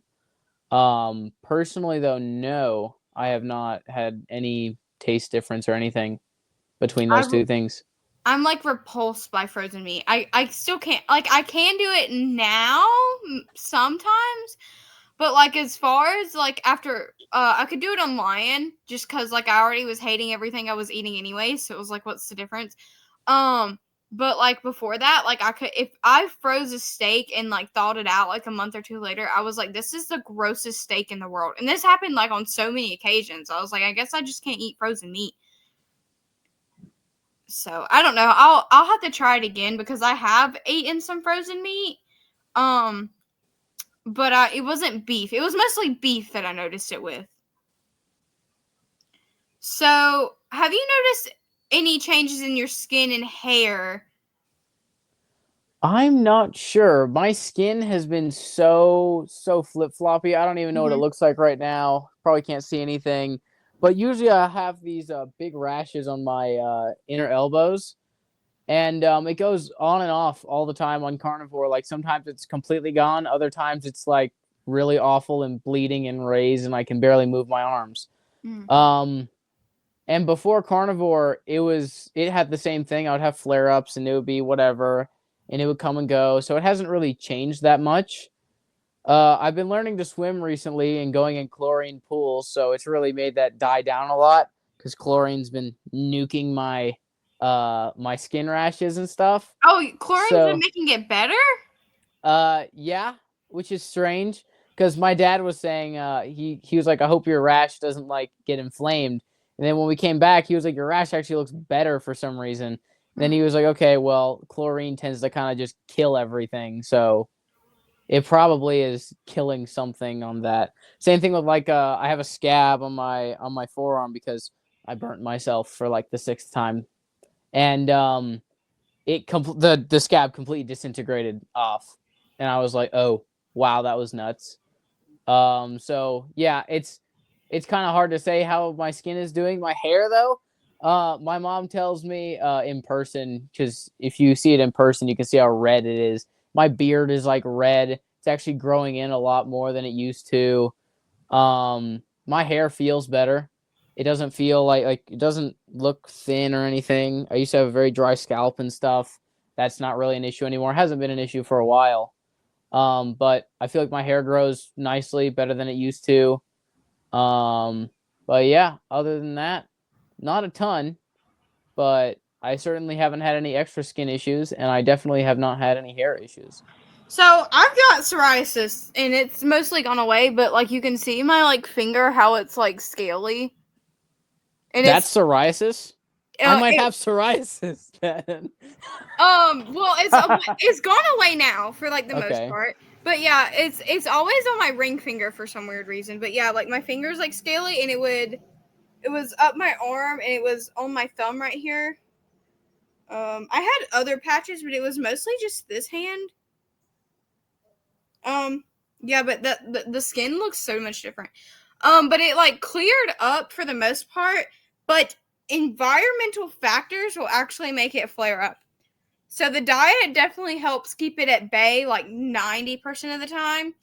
Personally though, no, I have not had any taste difference or anything between those two things. I'm like repulsed by frozen meat. I still can't, like, I can do it now sometimes, but like as far as like after I could do it on lion just because like I already was hating everything I was eating anyway, so it was like, what's the difference? But like before that, like I could, if I froze a steak and like thawed it out like a month or two later, I was like, this is the grossest steak in the world. And this happened like on so many occasions. I was like, I guess I just can't eat frozen meat. So I don't know. I'll have to try it again because I have eaten some frozen meat. But it wasn't beef. It was mostly beef that I noticed it with. So have you noticed any changes in your skin and hair? I'm not sure. My skin has been so flip-floppy. I don't even know what it looks like right now. Probably can't see anything. But usually I have these big rashes on my inner elbows. And it goes on and off all the time on carnivore. Like sometimes it's completely gone. Other times it's like really awful and bleeding and raised and I can barely move my arms. And before carnivore, it had the same thing. I would have flare-ups and it would be whatever and it would come and go. So it hasn't really changed that much. I've been learning to swim recently and going in chlorine pools, so it's really made that die down a lot because chlorine's been nuking my my skin rashes and stuff. Oh, chlorine's been making it better? Yeah, which is strange because my dad was saying he was like, I hope your rash doesn't like get inflamed. And then when we came back, he was like, your rash actually looks better for some reason. And then he was like, okay, well, chlorine tends to kind of just kill everything, so it probably is killing something on that. Same thing with like I have a scab on my forearm because I burnt myself for like the 6th time, and the scab completely disintegrated off, and I was like, oh wow, that was nuts. So yeah, it's kind of hard to say how my skin is doing. My hair though, my mom tells me in person, because if you see it in person, you can see how red it is. My beard is like red. It's actually growing in a lot more than it used to. My hair feels better. It doesn't feel like it doesn't look thin or anything. I used to have a very dry scalp and stuff. That's not really an issue anymore. It hasn't been an issue for a while. But I feel like my hair grows nicely, better than it used to. But yeah, other than that, not a ton, but I certainly haven't had any extra skin issues, and I definitely have not had any hair issues. So I've got psoriasis, and it's mostly gone away, but like you can see my like finger, how it's like scaly. And that's psoriasis? I might have psoriasis then. Well, it's gone away now for like the most part. But yeah, it's always on my ring finger for some weird reason. But yeah, like my finger's like scaly, and it was up my arm, and it was on my thumb right here. I had other patches, but it was mostly just this hand. Yeah, but the skin looks so much different. But it like cleared up for the most part, but environmental factors will actually make it flare up. So the diet definitely helps keep it at bay like 90% of the time.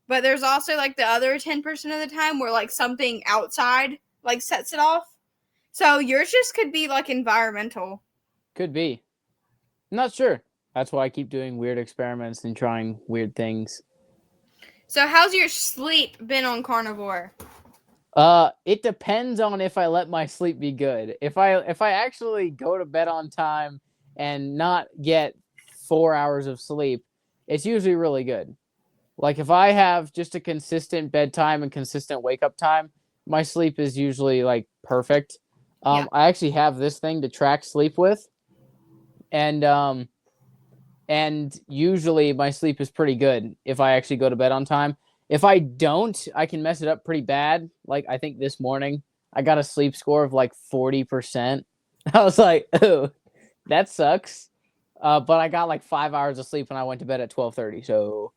But there's also like the other 10% of the time where like something outside like sets it off. So yours just could be like environmental. Could be. I'm not sure. That's why I keep doing weird experiments and trying weird things. So how's your sleep been on carnivore? It depends on if I let my sleep be good. If I actually go to bed on time and not get 4 hours of sleep, it's usually really good. Like if I have just a consistent bedtime and consistent wake up time, my sleep is usually like perfect. I actually have this thing to track sleep with, and usually my sleep is pretty good if I actually go to bed on time. If I don't, I can mess it up pretty bad. Like I think this morning I got a sleep score of like 40%. I was like, oh, that sucks. But I got like 5 hours of sleep when I went to bed at 12:30, so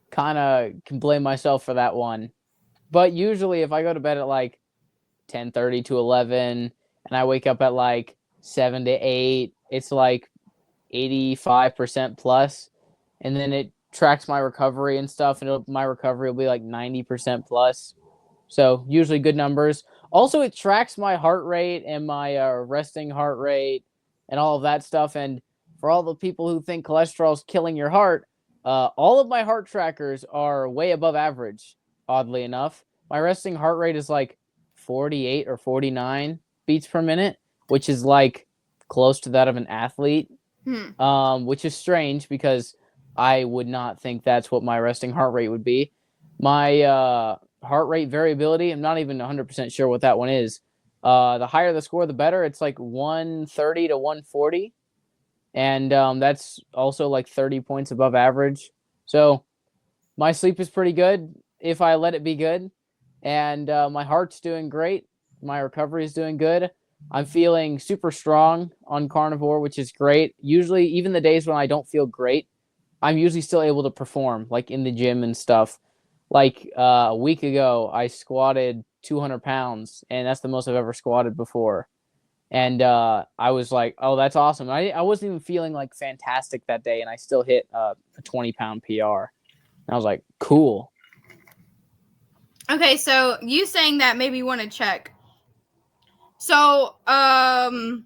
kind of can blame myself for that one. But usually if I go to bed at like 10:30 to 11 and I wake up at like 7 to 8, it's like 85% plus, and then it tracks my recovery and stuff, and my recovery will be like 90% plus. So usually good numbers. Also, it tracks my heart rate and my resting heart rate and all of that stuff. And for all the people who think cholesterol is killing your heart, all of my heart trackers are way above average, oddly enough. My resting heart rate is like 48 or 49 beats per minute, which is like close to that of an athlete. which is strange because I would not think that's what my resting heart rate would be. My heart rate variability, I'm not even 100% sure what that one is. The higher the score, the better. It's like 130 to 140. And that's also like 30 points above average. So my sleep is pretty good if I let it be good. And my heart's doing great. My recovery is doing good. I'm feeling super strong on carnivore, which is great. Usually, even the days when I don't feel great, I'm usually still able to perform, like in the gym and stuff. Like a week ago, I squatted 200 pounds, and that's the most I've ever squatted before. And I was like, oh, that's awesome. I wasn't even feeling like fantastic that day, and I still hit a 20-pound PR. And I was like, cool. Okay, so you saying that made me want to check. So, mine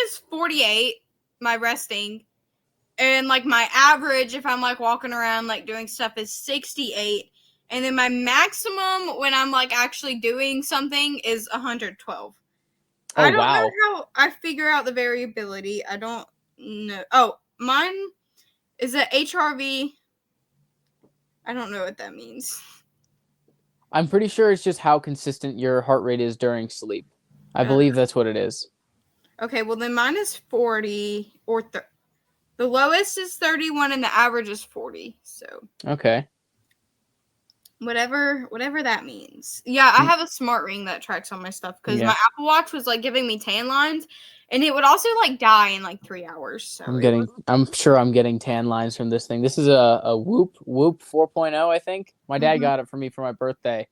is 48, my resting. And, like, my average, if I'm, like, walking around, like, doing stuff is 68. And then my maximum when I'm, like, actually doing something is 112. Oh, I don't wow. know how I figure out the variability. I don't know. Oh, mine is a HRV. I don't know what that means. I'm pretty sure it's just how consistent your heart rate is during sleep. I believe that's what it is. Okay, well, then mine is 40 or the lowest is 31 and the average is 40. So okay, whatever that means. Yeah, I have a smart ring that tracks all my stuff because my Apple Watch was like giving me tan lines, and it would also like die in like 3 hours. So I'm sure I'm getting tan lines from this thing. This is a Whoop 4.0, I think. My dad got it for me for my birthday.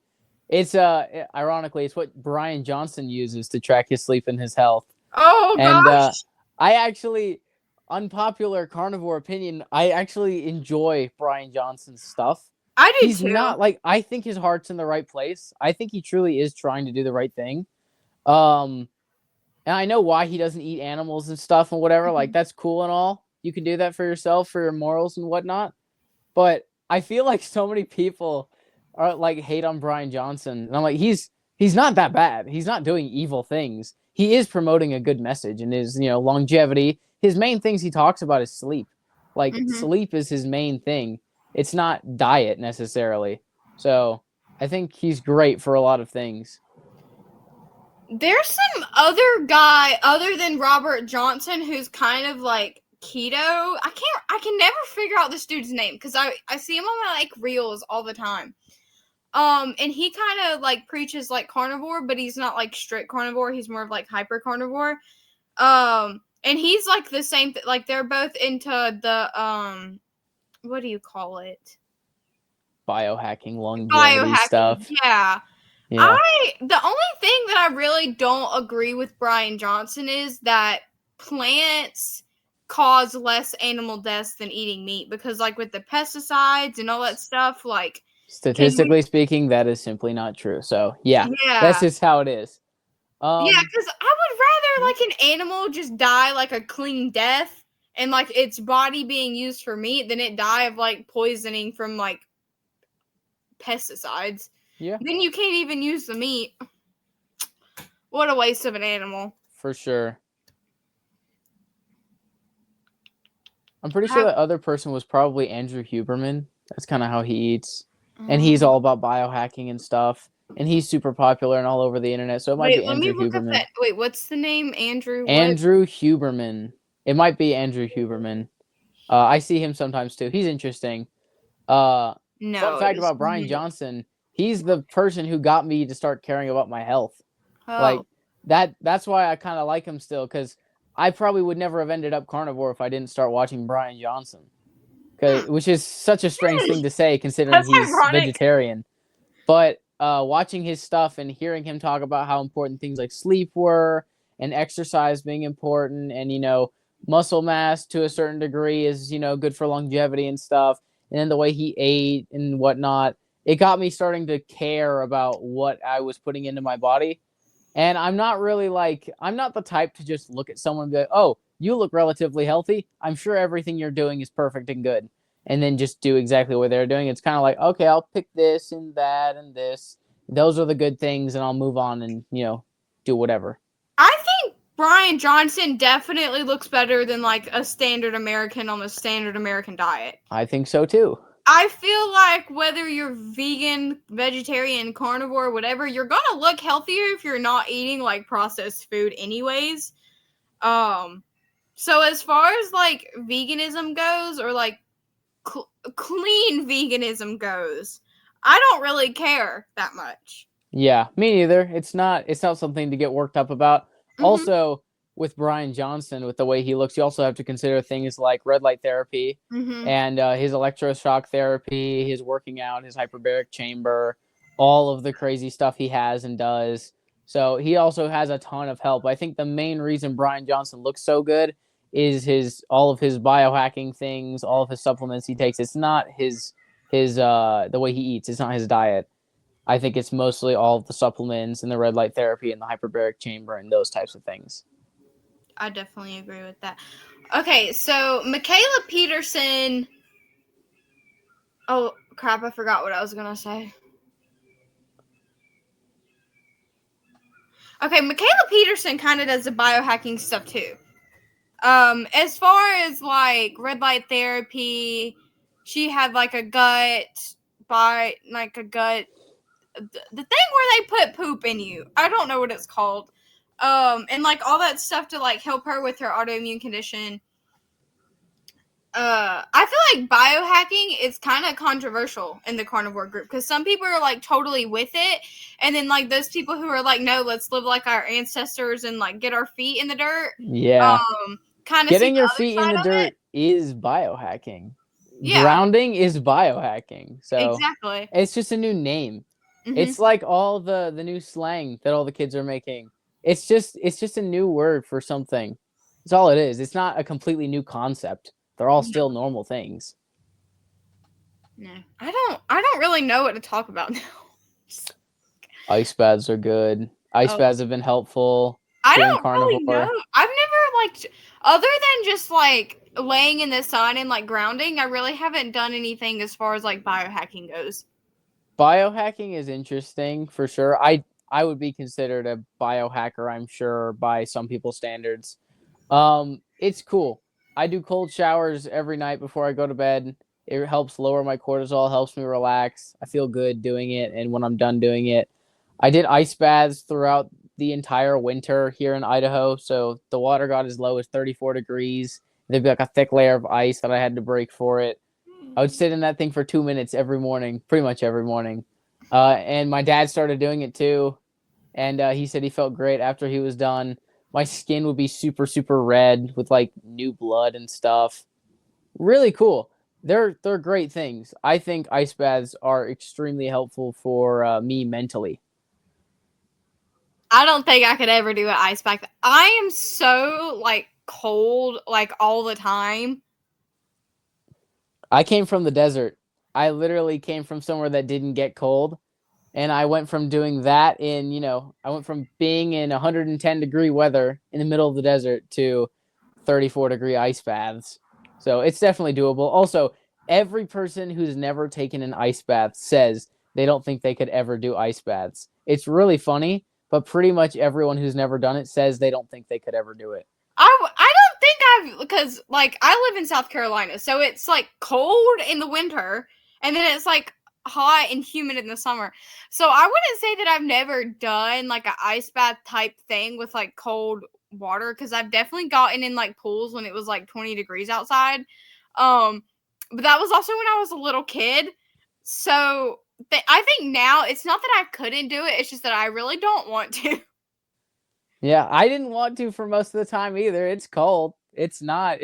It's ironically, it's what Brian Johnson uses to track his sleep and his health. Oh gosh. And I actually, unpopular carnivore opinion, I actually enjoy Brian Johnson's stuff. I do He's too. not like, I think his heart's in the right place. I think he truly is trying to do the right thing. And I know why he doesn't eat animals and stuff and whatever. Like, that's cool and all. You can do that for yourself, for your morals and whatnot. But I feel like so many people are like hate on Brian Johnson. And I'm like, he's not that bad. He's not doing evil things. He is promoting a good message and his, longevity. His main things he talks about is sleep. Like, sleep is his main thing. It's not diet necessarily. So I think he's great for a lot of things. There's some other guy other than Robert Johnson who's kind of like keto. I can never figure out this dude's name because I see him on my like reels all the time. And he kind of like preaches like carnivore, but he's not like strict carnivore. He's more of like hyper carnivore. And he's like the same like they're both into the what do you call it? Biohacking, longevity stuff. Yeah. The only thing that I really don't agree with Brian Johnson is that plants cause less animal deaths than eating meat because like with the pesticides and all that stuff, like statistically speaking, that is simply not true. So yeah, that's just how it is. Yeah, because I would rather like an animal just die like a clean death and like its body being used for meat than it die of like poisoning from like pesticides. Yeah. Then you can't even use the meat. What a waste of an animal. For sure. I'm pretty sure that other person was probably Andrew Huberman. That's kind of how he eats. And he's all about biohacking and stuff. And he's super popular and all over the internet. So it might be Andrew Huberman. Wait, what's the name? Andrew Huberman. It might be Andrew Huberman. I see him sometimes too. He's interesting. Fun fact about Brian Johnson, he's the person who got me to start caring about my health. Like that's why I kind of like him still, because I probably would never have ended up carnivore if I didn't start watching Brian Johnson. Which is such a strange thing to say considering he's vegetarian. But watching his stuff and hearing him talk about how important things like sleep were and exercise being important and, muscle mass to a certain degree is, good for longevity and stuff. And then the way he ate and whatnot, it got me starting to care about what I was putting into my body. And I'm not the type to just look at someone and be like, oh, you look relatively healthy. I'm sure everything you're doing is perfect and good. And then just do exactly what they're doing. It's kind of like, okay, I'll pick this and that and this. Those are the good things, and I'll move on and, do whatever. I think Brian Johnson definitely looks better than like a standard American on a standard American diet. I think so too. I feel like whether you're vegan, vegetarian, carnivore, whatever, you're gonna look healthier if you're not eating like processed food anyways. So as far as like veganism goes, or like clean veganism goes, I don't really care that much. Yeah, me neither. It's not something to get worked up about. Mm-hmm. Also, with Brian Johnson, with the way he looks, you also have to consider things like red light therapy and his electroshock therapy, his working out, his hyperbaric chamber, all of the crazy stuff he has and does. So he also has a ton of help. I think the main reason Brian Johnson looks so good is all of his biohacking things, all of his supplements he takes. It's not his the way he eats. It's not his diet. I think it's mostly all of the supplements and the red light therapy and the hyperbaric chamber and those types of things. I definitely agree with that. Okay, so Michaela Peterson. Oh, crap, I forgot what I was going to say. Okay, Michaela Peterson kind of does the biohacking stuff too. As far as like red light therapy, she had like a gut, the thing where they put poop in you. I don't know what it's called. And like all that stuff to like help her with her autoimmune condition. I feel like biohacking is kind of controversial in the carnivore group because some people are like totally with it, and then like those people who are like, no, let's live like our ancestors and like get our feet in the dirt. Yeah. Kind of getting your feet in the dirt is biohacking. Yeah. Grounding is biohacking. So exactly, it's just a new name. Mm-hmm. It's like all the new slang that all the kids are making. It's just a new word for something. That's all it is. It's not a completely new concept. They're all still normal things. No, I don't really know what to talk about now. Ice baths are good. Ice baths have been helpful. I don't really know. I've never other than just like laying in the sun and like grounding, I really haven't done anything as far as like biohacking goes. Biohacking is interesting for sure. I would be considered a biohacker, I'm sure, by some people's standards. It's cool. I do cold showers every night before I go to bed. It helps lower my cortisol, helps me relax. I feel good doing it, and when I'm done doing it, I did ice baths throughout the entire winter here in Idaho, so the water got as low as 34 degrees. There'd be like a thick layer of ice that I had to break for it. I would sit in that thing for 2 minutes every morning, pretty much every morning. And my dad started doing it too, and he said he felt great after he was done. My skin would be super, super red with like new blood and stuff. Really cool. They're great things. I think ice baths are extremely helpful for me mentally. I don't think I could ever do an ice bath. I am so like cold like all the time. I came from the desert. I literally came from somewhere that didn't get cold. And I went from doing that I went from being in 110 degree weather in the middle of the desert to 34 degree ice baths. So it's definitely doable. Also, every person who's never taken an ice bath says they don't think they could ever do ice baths. It's really funny, but pretty much everyone who's never done it says they don't think they could ever do it. I don't think because like I live in South Carolina, so it's like cold in the winter, and then it's like hot and humid in the summer. So I wouldn't say that I've never done like an ice bath type thing with like cold water, because I've definitely gotten in like pools when it was like 20 degrees outside. But that was also when I was a little kid. So I think now it's not that I couldn't do it, it's just that I really don't want to. Yeah, I didn't want to for most of the time either. It's cold. It's not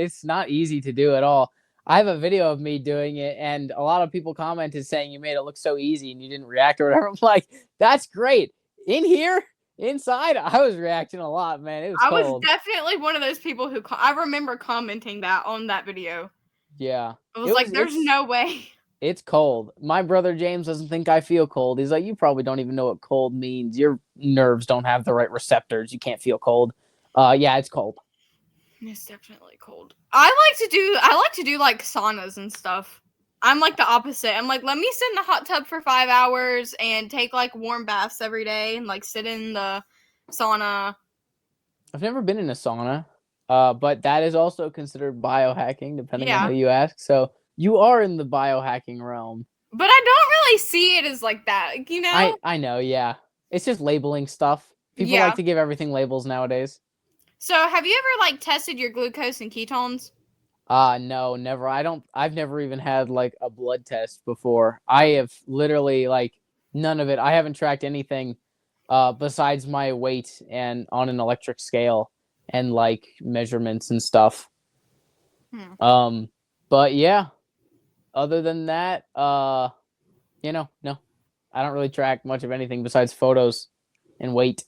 easy to do at all. I have a video of me doing it, and a lot of people commented saying you made it look so easy and you didn't react or whatever. I'm like, that's great. In here, inside, I was reacting a lot, man. It was cold. I was definitely one of those people who I remember commenting that on that video. Yeah. I was like, there's no way. It's cold. My brother James doesn't think I feel cold. He's like, you probably don't even know what cold means. Your nerves don't have the right receptors. You can't feel cold. Yeah, it's cold. It's definitely cold. I like to do like saunas and stuff. I'm like the opposite. I'm like, let me sit in the hot tub for 5 hours and take like warm baths every day and like sit in the sauna. I've never been in a sauna, but that is also considered biohacking, depending on Yeah. who you ask. So you are in the biohacking realm. But I don't really see it as like that, you know? I know, yeah. It's just labeling stuff. People like Yeah. to give everything labels nowadays. So have you ever like tested your glucose and ketones? No, never. I've never even had like a blood test before. I have literally like none of it. I haven't tracked anything besides my weight and on an electric scale and like measurements and stuff. Hmm. But yeah, other than that, no. I don't really track much of anything besides photos and weight.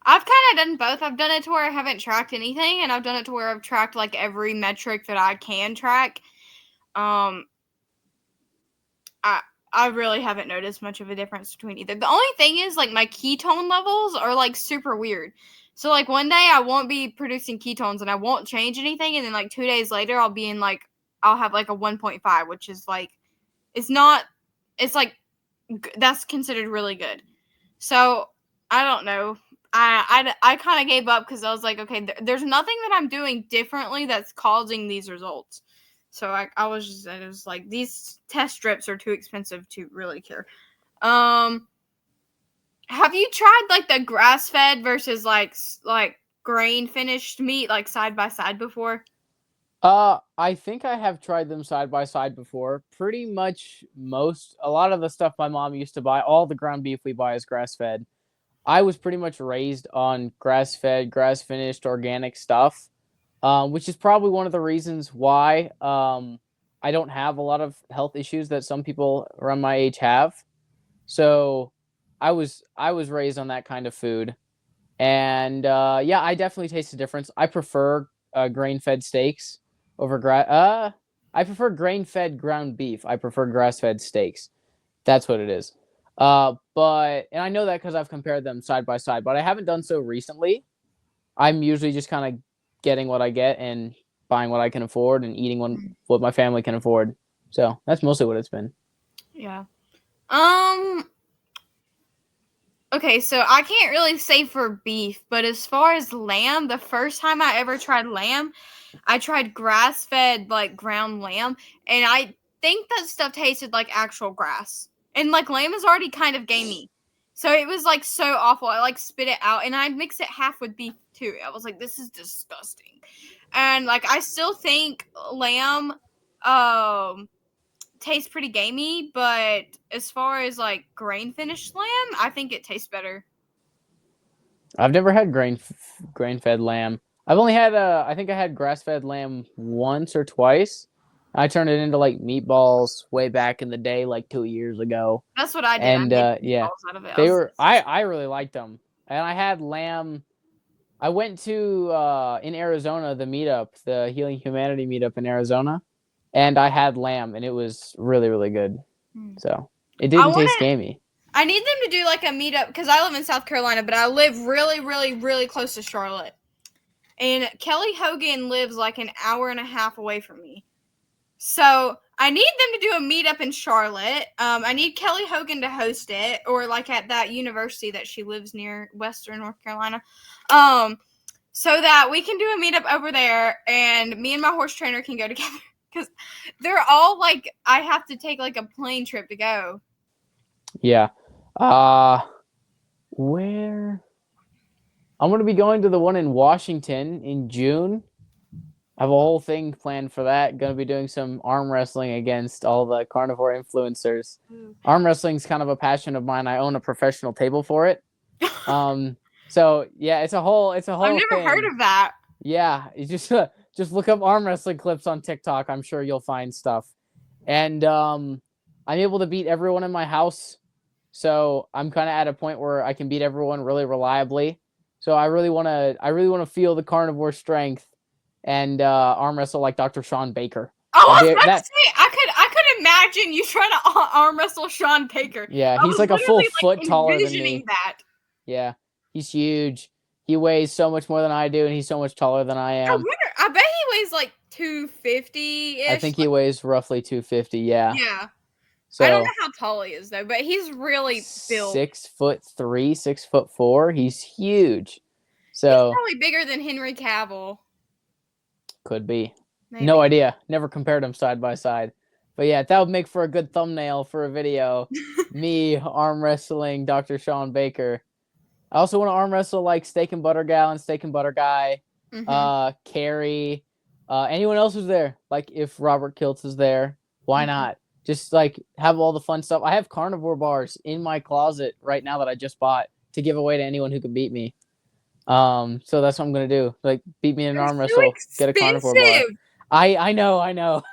I've kind of done both. I've done it to where I haven't tracked anything, and I've done it to where I've tracked like every metric that I can track. Um, I I really haven't noticed much of a difference between either. The only thing is like my ketone levels are like super weird. So like one day I won't be producing ketones and I won't change anything, and then like 2 days later I'll have like a 1.5, which is like it's not it's like that's considered really good. So I don't know. I kind of gave up because I was like, okay, there's nothing that I'm doing differently that's causing these results. So I was like, these test strips are too expensive to really care. Um, have you tried like the grass fed versus like grain finished meat like side by side before? I think I have tried them side by side before. Pretty much a lot of the stuff my mom used to buy, all the ground beef we buy is grass fed. I was pretty much raised on grass fed, grass finished, organic stuff, which is probably one of the reasons why I don't have a lot of health issues that some people around my age have. So I was raised on that kind of food, and yeah, I definitely taste the difference. I prefer grain fed steaks over I prefer grain fed ground beef. I prefer grass fed steaks. That's what it is. But and I know that because I've compared them side by side, but I haven't done so recently. I'm usually just kind of getting what I get and buying what I can afford and eating what my family can afford. So that's mostly what it's been. Yeah. Um. Okay, so I can't really say for beef, but as far as lamb, the first time I ever tried lamb, I tried grass fed like ground lamb, and I think that stuff tasted like actual grass. And like lamb is already kind of gamey. So it was like so awful. I like spit it out and I'd mix it half with beef too. I was like, this is disgusting. And like I still think lamb tastes pretty gamey, but as far as like grain finished lamb, I think it tastes better. I've never had grain fed lamb. I've only had I think I had grass fed lamb once or twice. I turned it into like meatballs way back in the day, like 2 years ago. That's what I did. I And made yeah, meatballs out of it. they were I really liked them. And I had lamb. I went to in Arizona the meetup, the Healing Humanity meetup in Arizona, and I had lamb, and it was really really good. So it I didn't want taste to. gamey. I need them to do like a meetup because I live in South Carolina, but I live really, really, really close to Charlotte. And Kelly Hogan lives like an hour and a half away from me. So I need them to do a meetup in Charlotte. I need Kelly Hogan to host it, or like at that university that she lives near, Western North Carolina. So that we can do a meetup over there, and me and my horse trainer can go together because they're all like I have to take like a plane trip to go. Yeah. Where I'm gonna be going to the one in Washington in June. I have a whole thing planned for that. Going to be doing some arm wrestling against all the carnivore influencers. Arm wrestling's kind of a passion of mine. I own a professional table for it. So yeah, it's a whole I've never heard thing. of that. Yeah, you just look up arm wrestling clips on TikTok. I'm sure you'll find stuff. And I'm able to beat everyone in my house. So I'm kind of at a point where I can beat everyone really reliably. So I really want to feel the carnivore strength and arm wrestle like Dr. Sean Baker. Oh, I was about to say I could imagine you trying to arm wrestle Sean Baker. Yeah, I he's was like a full literally foot taller than envisioning me. that. Yeah, he's huge. He weighs so much more than I do, and he's so much taller than I am. I bet he weighs like 250-ish. I think he weighs roughly 250. Yeah. Yeah. So I don't know how tall he is though, but he's really built. 6'3", 6'4". He's huge. He's So probably bigger than Henry Cavill. could be. Maybe. No idea. Never compared them side by side. But yeah, that would make for a good thumbnail for a video. Me arm wrestling Dr. Sean Baker. I also want to arm wrestle like Steak and Butter Gal and Steak and Butter Guy. Carrie. Anyone else who's there? Like if Robert Kiltz is there, why not? Just like have all the fun stuff. I have carnivore bars in my closet right now that I just bought to give away to anyone who can beat me. So that's what I'm gonna do. Like beat me in an arm wrestle, get a carnivore bar. I know.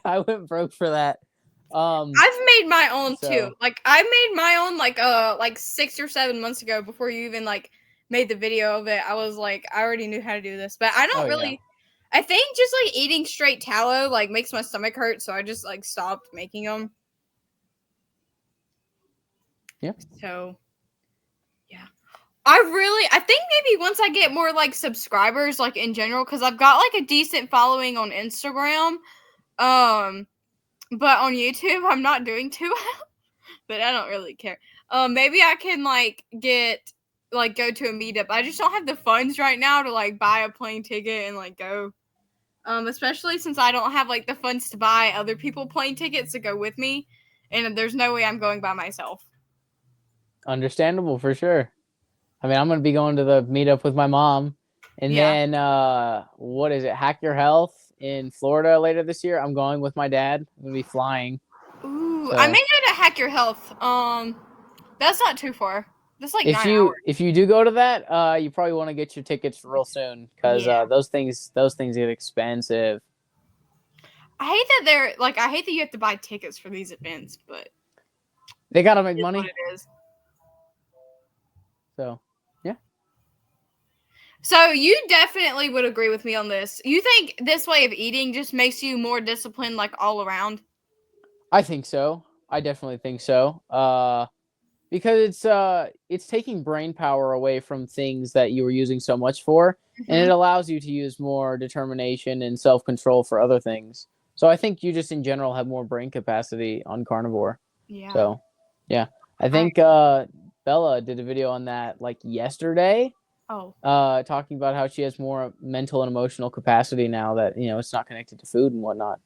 I went broke for that. I've made my own too. Like I made my own like 6 or 7 months ago before you even like made the video of it. I was like, I already knew how to do this, but I don't really. Yeah. I think just like eating straight tallow like makes my stomach hurt, so I just like stopped making them. Yeah. So, yeah. I think maybe once I get more like subscribers, like in general, because I've got like a decent following on Instagram, but on YouTube I'm not doing too well. But I don't really care. Maybe I can like go to a meetup. I just don't have the funds right now to like buy a plane ticket and like go. Especially since I don't have like the funds to buy other people plane tickets to go with me, and there's no way I'm going by myself. Understandable for sure. I mean, I'm gonna be going to the meetup with my mom, and then what is it? Hack Your Health in Florida later this year. I'm going with my dad. I'm gonna be flying. Ooh, so. I may go to Hack Your Health. That's not too far. That's like 9 hours. If you do go to that, you probably want to get your tickets real soon because those things get expensive. I hate that you have to buy tickets for these events, but they gotta make money. What it is. So, yeah. So you definitely would agree with me on this. You think this way of eating just makes you more disciplined, like all around? I think so. I definitely think so. Because it's taking brain power away from things that you were using so much for, and it allows you to use more determination and self-control for other things. So I think you just in general have more brain capacity on carnivore. Yeah. So, yeah. I think Bella did a video on that like yesterday. Oh. Talking about how she has more mental and emotional capacity now that, it's not connected to food and whatnot.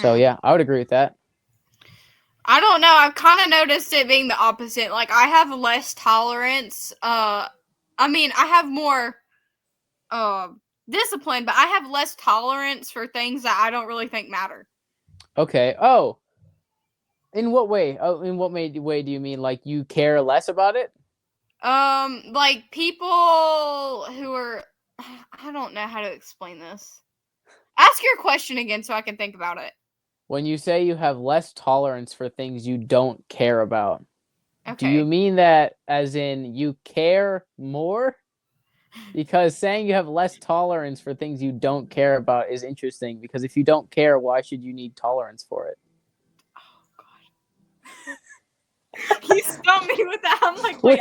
So, yeah, I would agree with that. I don't know. I've kind of noticed it being the opposite. Like, I have less tolerance. I have more discipline, but I have less tolerance for things that I don't really think matter. Okay. Oh. In what way? Oh, in what way do you mean? Like, you care less about it? Like, people who are... I don't know how to explain this. Ask your question again so I can think about it. When you say you have less tolerance for things you don't care about, okay. Do you mean that as in you care more? Because saying you have less tolerance for things you don't care about is interesting, because if you don't care, why should you need tolerance for it? Oh, God. You stumped me with that. I'm like, wait,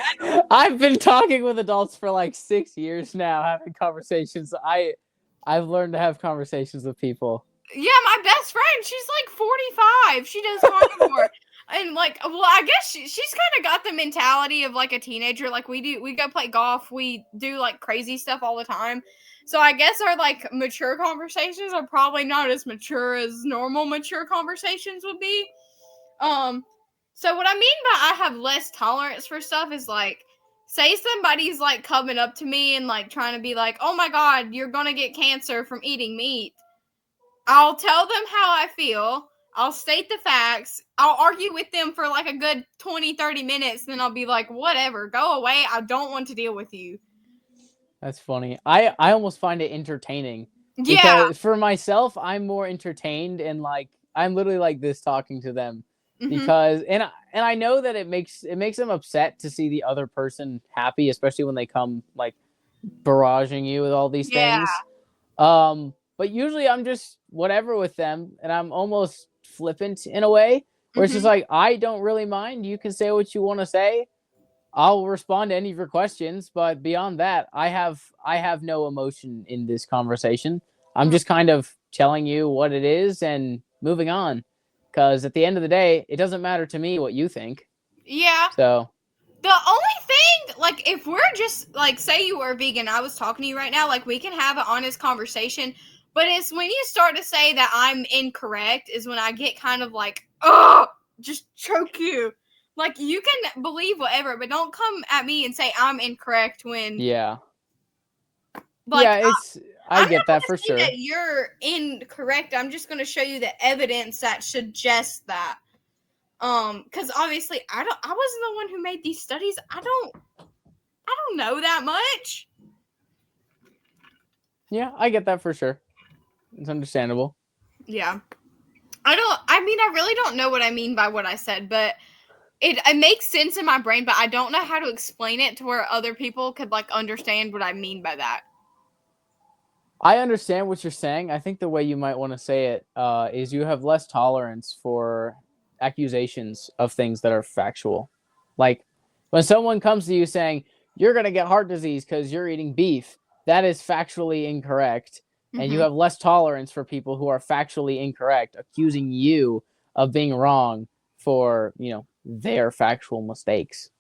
I've been talking with adults for like 6 years now, having conversations. I've learned to have conversations with people. Yeah, my best friend, she's like 45. She does carnivore. And like, well, I guess she's kind of got the mentality of like a teenager. Like we go play golf. We do like crazy stuff all the time. So I guess our like mature conversations are probably not as mature as normal mature conversations would be. So what I mean by I have less tolerance for stuff is like, say somebody's like coming up to me and like trying to be like, oh my God, you're going to get cancer from eating meat. I'll tell them how I feel. I'll state the facts. I'll argue with them for like a good 20, 30 minutes. Then I'll be like, whatever, go away. I don't want to deal with you. That's funny. I almost find it entertaining. Yeah. Because for myself, I'm more entertained and like, I'm literally like this talking to them. Because, and I know that it makes them upset to see the other person happy, especially when they come like barraging you with all these things. But usually I'm just whatever with them, and I'm almost flippant in a way where it's just like, I don't really mind. You can say what you want to say. I'll respond to any of your questions, but beyond that, I have no emotion in this conversation. I'm just kind of telling you what it is and moving on, because at the end of the day, it doesn't matter to me what you think. Yeah. So The only thing, like, if we're just, like, say you were vegan, I was talking to you right now, like, we can have an honest conversation, but it's when you start to say that I'm incorrect is when I get kind of like, oh, just choke you. Like, you can believe whatever, but don't come at me and say I'm incorrect when, Yeah. like, Yeah, I I'm get not that going for to say sure. that you're incorrect. I'm just going to show you the evidence that suggests that. Because obviously I wasn't the one who made these studies. I don't know that much. Yeah, I get that for sure. It's understandable. Yeah. I really don't know what I mean by what I said, but it makes sense in my brain, but I don't know how to explain it to where other people could like understand what I mean by that. I understand what you're saying. I think the way you might want to say it is you have less tolerance for accusations of things that are factual. Like when someone comes to you saying, you're going to get heart disease because you're eating beef, that is factually incorrect. And you have less tolerance for people who are factually incorrect, accusing you of being wrong for, their factual mistakes.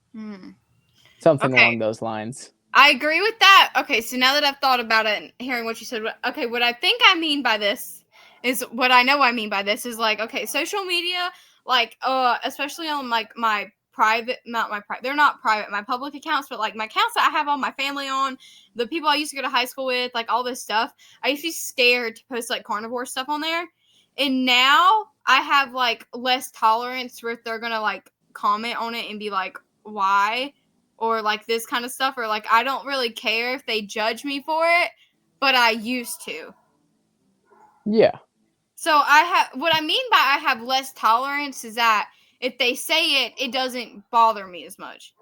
Something Okay. along those lines. I agree with that. Okay, so now that I've thought about it and hearing what you said, okay, what I think I mean by this is what I know I mean by this is like, okay, social media, like, especially on like my private, not my private, they're not private, my public accounts, but like my accounts that I have all my family on, the people I used to go to high school with, like all this stuff. I used to be scared to post like carnivore stuff on there, and now I have like less tolerance for if they're gonna like comment on it and be like, why? Or like this kind of stuff, or like I don't really care if they judge me for it, but I used to. Yeah. So what I mean by I have less tolerance is that if they say it, it doesn't bother me as much.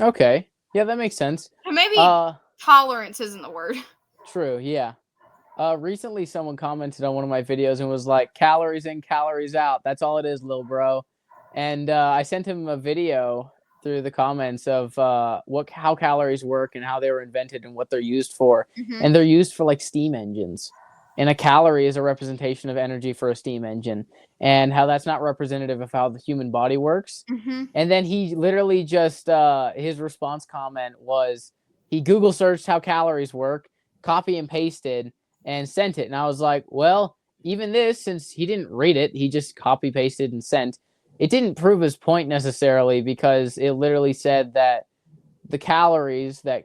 Okay. Yeah, that makes sense. So maybe tolerance isn't the word. True, yeah. Recently someone commented on one of my videos and was like, calories in, calories out. That's all it is, little bro. And I sent him a video through the comments of how calories work and how they were invented and what they're used for. And they're used for like steam engines. And a calorie is a representation of energy for a steam engine, and how that's not representative of how the human body works. And then he literally just his response comment was he Google searched how calories work, copy and pasted, and sent it. And I was like, well, even this, since he didn't read it, he just copy pasted and sent. It didn't prove his point necessarily, because it literally said that the calories that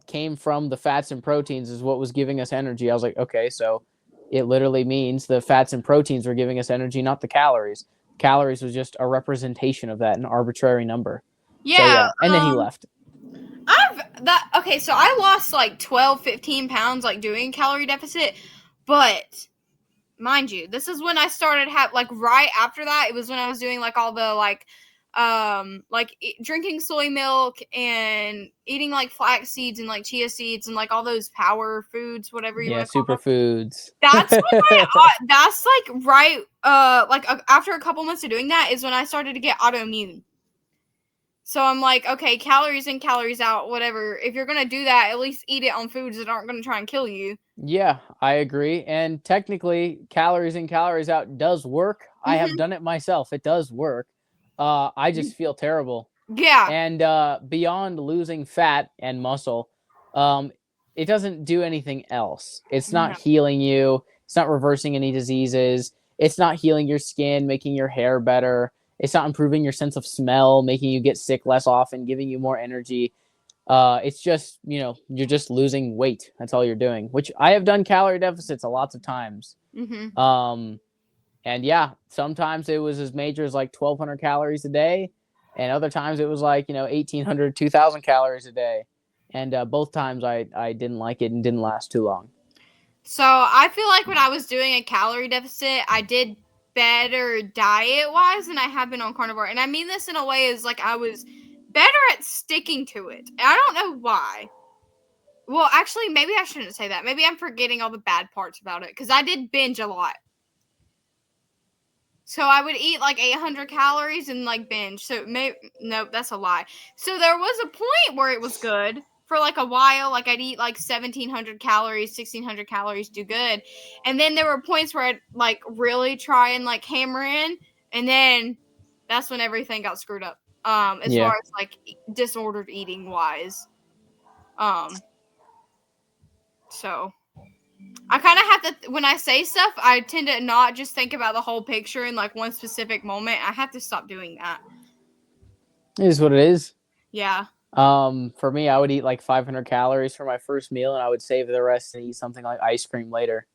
came from the fats and proteins is what was giving us energy. I was like, okay, so it literally means the fats and proteins were giving us energy, not the calories. Calories was just a representation of that, an arbitrary number. Yeah. So yeah, and then he left. Okay, so I lost like 12, 15 pounds like doing calorie deficit, but mind you, this is when I started like right after that, it was when I was doing like all the drinking soy milk and eating like flax seeds and like chia seeds and like all those power foods, whatever you want to call them. Superfoods. That's when that's like right after a couple months of doing that is when I started to get autoimmune. So I'm like, okay, calories in, calories out, whatever. If you're going to do that, at least eat it on foods that aren't going to try and kill you. Yeah, I agree. And technically, calories in, calories out does work. I have done it myself. It does work. I just feel terrible. Yeah. And beyond losing fat and muscle, it doesn't do anything else. It's not healing you. It's not reversing any diseases. It's not healing your skin, making your hair better. It's not improving your sense of smell, making you get sick less often, giving you more energy. It's just, you're just losing weight. That's all you're doing, which I have done calorie deficits lots of times. And yeah, sometimes it was as major as like 1,200 calories a day. And other times it was like, 1,800, 2,000 calories a day. And both times I didn't like it and didn't last too long. So I feel like when I was doing a calorie deficit, I did better diet-wise than I have been on carnivore. And I mean this in a way as like I was better at sticking to it. And I don't know why. Well, actually, maybe I shouldn't say that. Maybe I'm forgetting all the bad parts about it because I did binge a lot. So I would eat like 800 calories and like binge. So nope, that's a lie. So there was a point where it was good for like a while. Like I'd eat like 1,700 calories, 1,600 calories, do good. And then there were points where I'd like really try and like hammer in. And then that's when everything got screwed up. As far as like disordered eating wise. So I kind of have to, when I say stuff, I tend to not just think about the whole picture in like one specific moment. I have to stop doing that. It is what it is. Yeah. For me, I would eat like 500 calories for my first meal, and I would save the rest and eat something like ice cream later.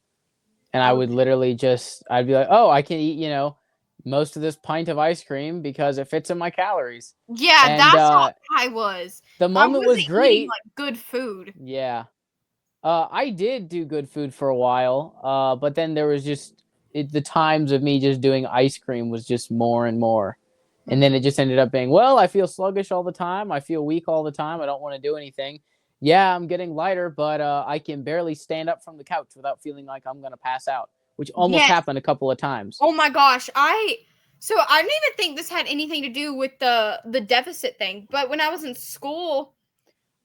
And I would literally I'd be like, oh, I can eat, most of this pint of ice cream because it fits in my calories. Yeah, and, that's how I was. The moment was great. Eating, like, good food. Yeah. I did do good food for a while, but then there was just the times of me just doing ice cream was just more and more. And then it just ended up being, well, I feel sluggish all the time. I feel weak all the time. I don't want to do anything. Yeah, I'm getting lighter, but I can barely stand up from the couch without feeling like I'm going to pass out, which almost happened a couple of times. Oh my gosh. So I didn't even think this had anything to do with the deficit thing, but when I was in school,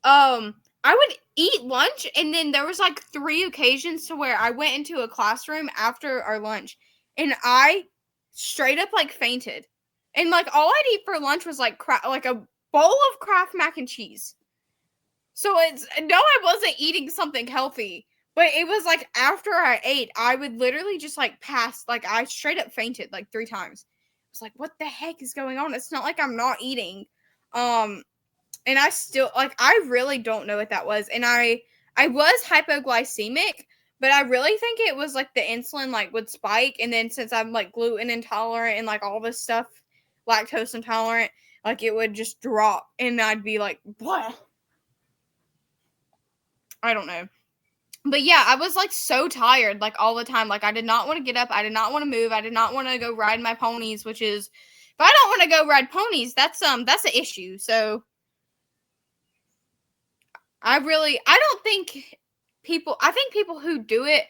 I would eat lunch, and then there was like 3 occasions to where I went into a classroom after our lunch, and I straight up like fainted. And like all I'd eat for lunch was like a bowl of Kraft mac and cheese. So I wasn't eating something healthy, but it was like after I ate, I would literally just like pass, like I straight up fainted like 3 times. I was like, what the heck is going on? It's not like I'm not eating. And I still like I really don't know what that was. And I was hypoglycemic, but I really think it was like the insulin like would spike, and then since I'm like gluten intolerant and like all this stuff, lactose intolerant, like it would just drop and I'd be like, what? I don't know. But yeah, I was like so tired like all the time. Like I did not want to get up. I did not want to move. I did not want to go ride my ponies, which is if I don't want to go ride ponies, that's an issue. So I think people who do it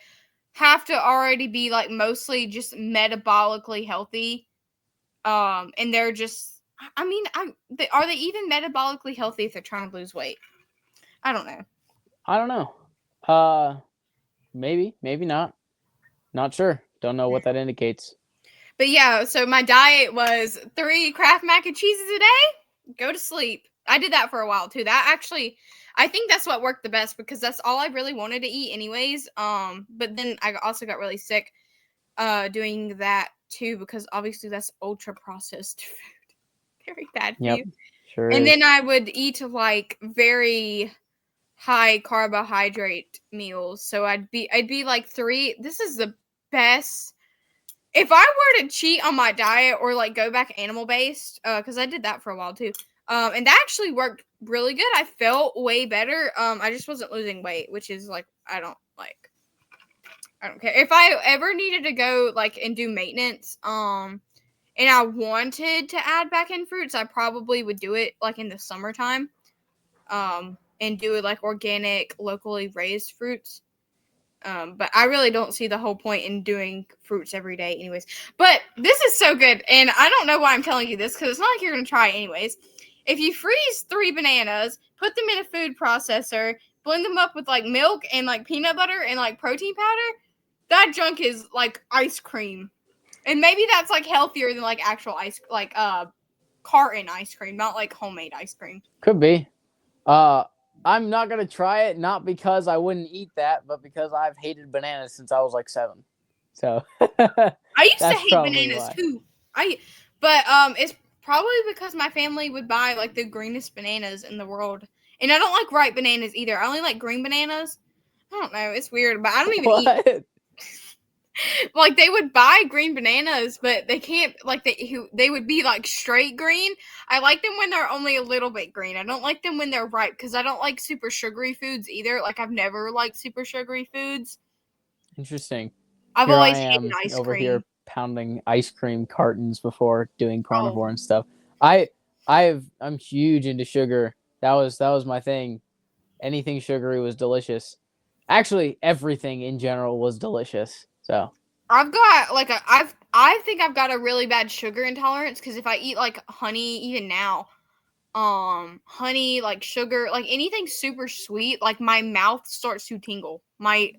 have to already be like mostly just metabolically healthy. And they're just, are they even metabolically healthy if they're trying to lose weight? I don't know. Maybe not. Not sure. Don't know what that indicates. But yeah, so my diet was 3 Kraft mac and cheeses a day, go to sleep. I did that for a while too. That actually, I think that's what worked the best because that's all I really wanted to eat anyways. But then I also got really sick doing that too because obviously that's ultra processed food. Very bad for you. Sure and is. Then I would eat like very high carbohydrate meals. So I'd be like 3. This is the best. If I were to cheat on my diet or like go back animal based, because I did that for a while too, and that actually worked really good. I felt way better. I just wasn't losing weight, which is like I don't care. If I ever needed to go like and do maintenance, and I wanted to add back in fruits, I probably would do it like in the summertime, and do it like organic, locally raised fruits. But I really don't see the whole point in doing fruits every day anyways. But this is so good. And I don't know why I'm telling you this because it's not like you're going to try it anyways. If you freeze 3 bananas, put them in a food processor, blend them up with like milk and like peanut butter and like protein powder, that junk is like ice cream. And maybe that's like healthier than like actual carton ice cream, not like homemade ice cream. Could be. I'm not gonna try it, not because I wouldn't eat that, but because I've hated bananas since I was like 7. So I used to hate bananas too. But it's probably because my family would buy like the greenest bananas in the world, and I don't like ripe bananas either. I only like green bananas. I don't know. It's weird, but I don't even eat. Like they would buy green bananas, but they can't like they would be like straight green. I like them when they're only a little bit green. I don't like them when they're ripe because I don't like super sugary foods either. Like I've never liked super sugary foods. Interesting. I've always hated ice cream. Over here pounding ice cream cartons before doing carnivore and stuff. I'm huge into sugar. That was my thing. Anything sugary was delicious. Actually, everything in general was delicious. So I've got like I think I've got a really bad sugar intolerance because if I eat like honey, even now, honey, like sugar, like anything super sweet, like my mouth starts to tingle. My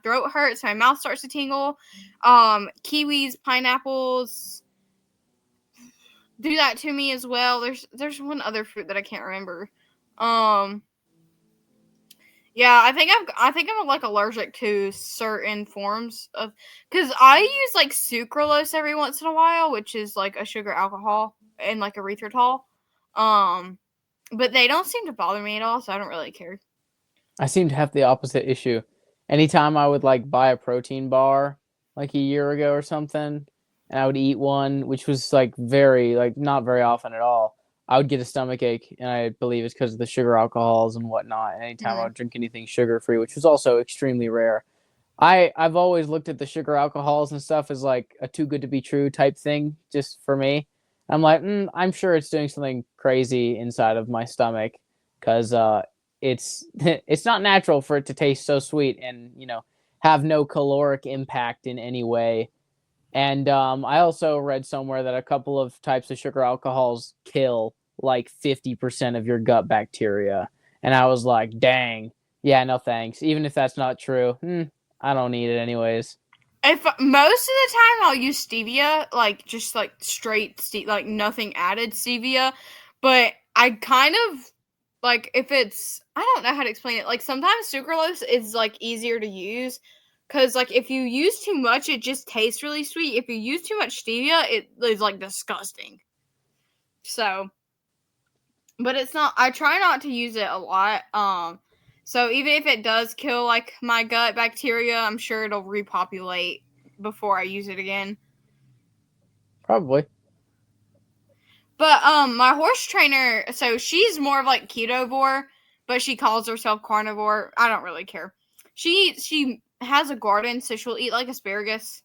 throat hurts, my mouth starts to tingle. Kiwis, pineapples, do that to me as well. There's one other fruit that I can't remember. Um, yeah, I think I'm like allergic to certain forms of, because I use like sucralose every once in a while, which is like a sugar alcohol and like erythritol. Um, but they don't seem to bother me at all, so I don't really care. I seem to have the opposite issue. Anytime I would like buy a protein bar like a year ago or something, and I would eat one, which was like very like not very often at all, I would get a stomach ache, and I believe it's because of the sugar alcohols and whatnot. And anytime I would drink anything sugar free, which was also extremely rare, I've always looked at the sugar alcohols and stuff as like a too good to be true type thing, just for me. I'm like, I'm sure it's doing something crazy inside of my stomach, because it's it's not natural for it to taste so sweet and have no caloric impact in any way. And I also read somewhere that a couple of types of sugar alcohols kill like 50% of your gut bacteria. And I was like, dang, yeah, no thanks. Even if that's not true, I don't need it anyways. If most of the time I'll use stevia, like just like straight like nothing added stevia, but I kind of like if it's, I don't know how to explain it. Like sometimes sucralose is like easier to use because like if you use too much, it just tastes really sweet. If you use too much stevia, it is like disgusting. So, but it's not. I try not to use it a lot. So even if it does kill like my gut bacteria, I'm sure it'll repopulate before I use it again. Probably. But my horse trainer, so she's more of like ketovore, but she calls herself carnivore. I don't really care. She has a garden, so she'll eat like asparagus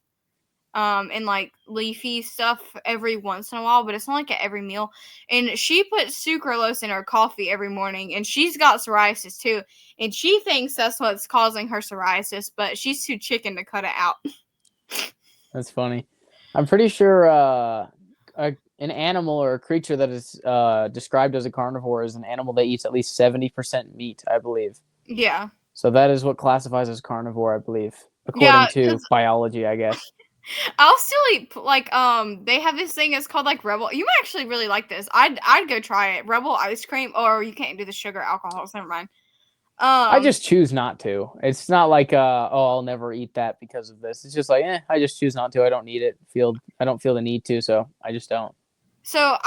and like leafy stuff every once in a while, but it's not like at every meal. And she puts sucralose in her coffee every morning, and she's got psoriasis too. And she thinks that's what's causing her psoriasis, but she's too chicken to cut it out. That's funny. I'm pretty sure an animal or a creature that is described as a carnivore is an animal that eats at least 70% meat, I believe. Yeah. So that is what classifies as carnivore, I believe, Yeah, according to biology, I guess. I'll still eat like they have this thing, it's called like Rebel. You might actually really like this. I'd go try it. Rebel ice cream, or you can't do the sugar alcohols, never mind. I just choose not to. It's not like oh, I'll never eat that because of this. It's just like, I just choose not to. I don't need it. I don't feel the need to, so I just don't. So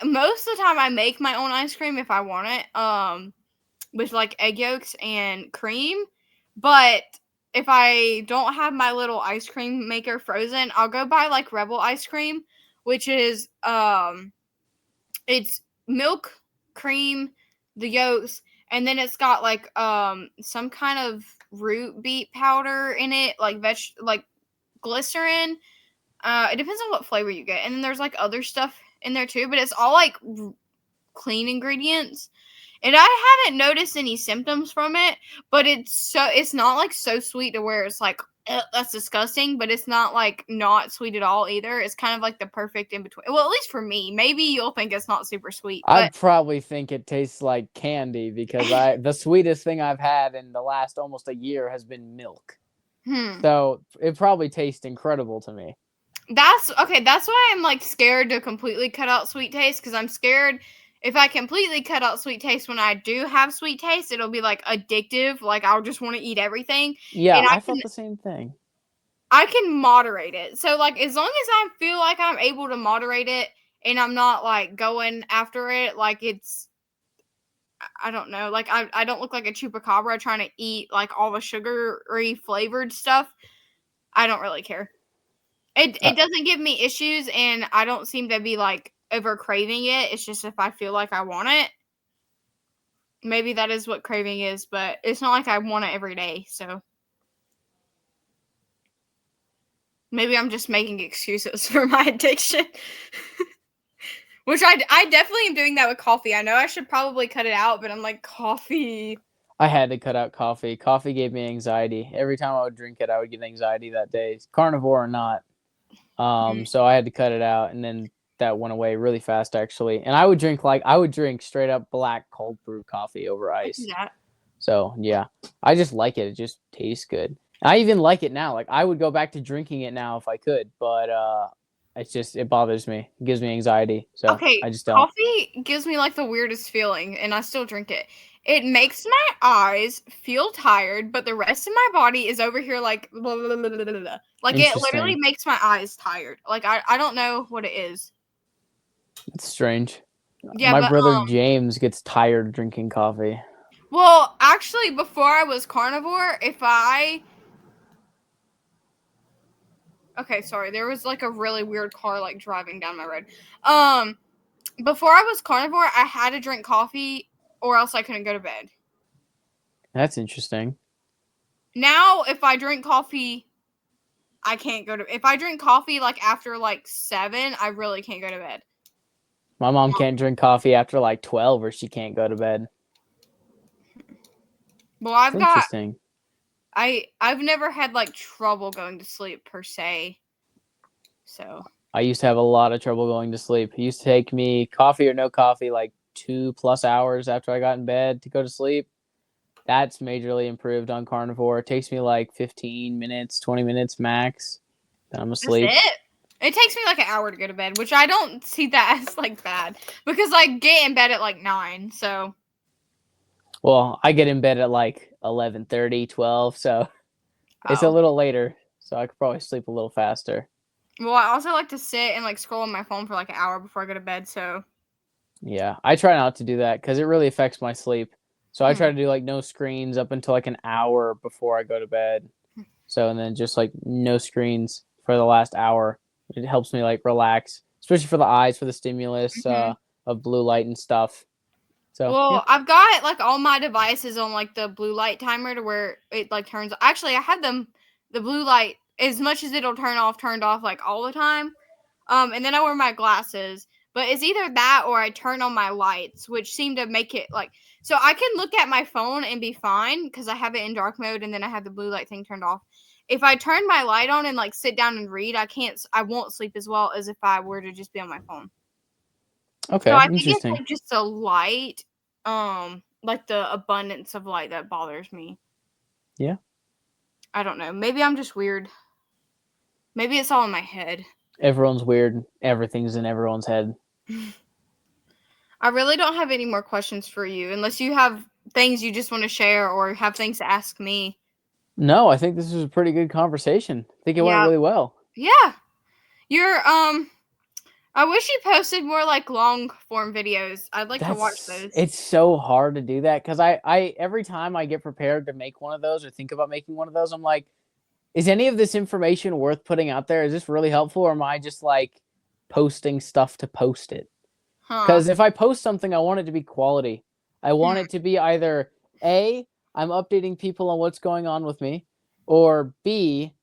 most of the time I make my own ice cream if I want it. With like egg yolks and cream. But if I don't have my little ice cream maker frozen, I'll go buy like Rebel ice cream, which is it's milk, cream, the yolks, and then it's got like some kind of root beet powder in it, like like glycerin. It depends on what flavor you get. And then there's like other stuff in there too, but it's all like clean ingredients. And I haven't noticed any symptoms from it, but it's not like so sweet to where it's like that's disgusting, but it's not like not sweet at all either. It's kind of like the perfect in between. Well, at least for me. Maybe you'll think it's not super sweet, I'd but probably think it tastes like candy because the sweetest thing I've had in the last almost a year has been milk. So it probably tastes incredible to me. That's okay. That's why I'm like scared to completely cut out sweet taste, because I'm scared if I completely cut out sweet taste when I do have sweet taste, it'll be like addictive. Like I'll just want to eat everything. Yeah, And I thought the same thing. I can moderate it. So like as long as I feel like I'm able to moderate it and I'm not like going after it like it's, I don't know, like I don't look like a chupacabra trying to eat like all the sugary flavored stuff. I don't really care. It doesn't give me issues, and I don't seem to be like over craving it. It's just if I feel like I want it. Maybe that is what craving is, but it's not like I want it every day, so maybe I'm just making excuses for my addiction. Which I definitely am doing that with coffee. I know I should probably cut it out, but I'm like, coffee. I had to cut out coffee. Coffee gave me anxiety. Every time I would drink it, I would get anxiety that day, carnivore or not. So I had to cut it out, and then that went away really fast, actually. And I would drink straight up black cold brew coffee over ice. Yeah. So yeah, I just like it. It just tastes good. I even like it now. Like I would go back to drinking it now if I could, but it bothers me. It gives me anxiety. So Okay, I just don't. coffee gives me like the weirdest feeling, and I still drink it. It makes my eyes feel tired, but the rest of my body is over here like blah, blah, blah, blah, blah, blah. Like it literally Interesting. makes my eyes tired. Like I don't know what it is. It's strange. Yeah, My but brother James gets tired drinking coffee. well, actually, before I was carnivore, okay, sorry, there was like a really weird car like driving down my road. Before I was carnivore, I had to drink coffee or else I couldn't go to bed. That's interesting. Now, if I drink coffee, I can't go to. If I drink coffee like after like 7, I really can't go to bed. My mom can't drink coffee after like 12 or she can't go to bed. Well, It's interesting. I've never had like trouble going to sleep per se. So I used to have a lot of trouble going to sleep. It used to take me coffee or no coffee like 2+ hours after I got in bed to go to sleep. That's majorly improved on carnivore. It takes me like 15 minutes, 20 minutes max. Then I'm asleep. that's it. It takes me like an hour to go to bed, which I don't see that as like bad because I get in bed at like 9. So Well, I get in bed at like 11:30, 12, so it's a little later. So I could probably sleep a little faster. Well, I also like to sit and like scroll on my phone for like an hour before I go to bed. So Yeah, I try not to do that because it really affects my sleep. So I try to do like no screens up until like an hour before I go to bed. So and then just like no screens for the last hour. It helps me like relax, especially for the eyes, for the stimulus of blue light and stuff. So well, yeah. I've got like all my devices on like the blue light timer to where it like turns. Actually, I have the blue light as much as it'll turn off turned off like all the time. And then I wear my glasses. But it's either that or I turn on my lights, which seem to make it like so I can look at my phone and be fine because I have it in dark mode and then I have the blue light thing turned off. If I turn my light on and like sit down and read, I won't sleep as well as if I were to just be on my phone. So Okay, I think it's interesting. like just a light, like the abundance of light that bothers me. Yeah. I don't know. Maybe I'm just weird. Maybe it's all in my head. Everyone's weird. Everything's in everyone's head. I really don't have any more questions for you unless you have things you just want to share or have things to ask me. No, I think this was a pretty good conversation. I think it went Yeah. really well. Yeah. You're I wish you posted more like long form videos. I'd like to watch those. It's so hard to do that because I every time I get prepared to make one of those or think about making one of those, I'm like, is any of this information worth putting out there? Is this really helpful, or am I just like posting stuff to post it? Huh. Because if I post something, I want it to be quality. I want it to be either A, I'm updating people on what's going on with me, or B,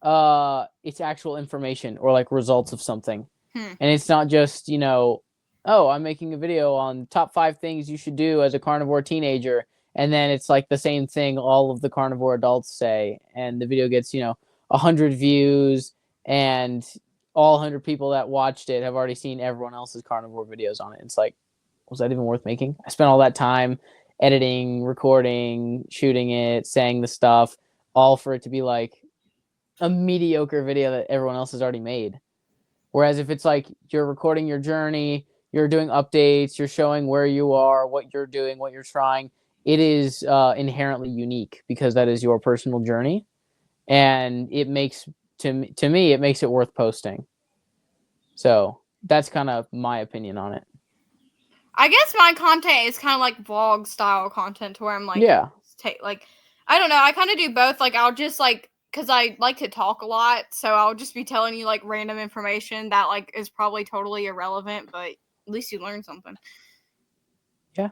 it's actual information or like results of something. And it's not just, oh, I'm making a video on top 5 things you should do as a carnivore teenager. And then it's like the same thing all of the carnivore adults say. And the video gets, 100 views, and all 100 people that watched it have already seen everyone else's carnivore videos on it. It's like, was that even worth making? I spent all that time editing, recording, shooting it, saying the stuff, all for it to be like a mediocre video that everyone else has already made. Whereas if it's like you're recording your journey, you're doing updates, you're showing where you are, what you're doing, what you're trying, it is inherently unique because that is your personal journey. And it makes, to me, it makes it worth posting. So that's kind of my opinion on it. I guess my content is kind of like vlog style content to where I'm like, yeah, I don't know. I kind of do both. Like, I'll just like, cause I like to talk a lot, so I'll just be telling you like random information that like is probably totally irrelevant, but at least you learn something. Yeah.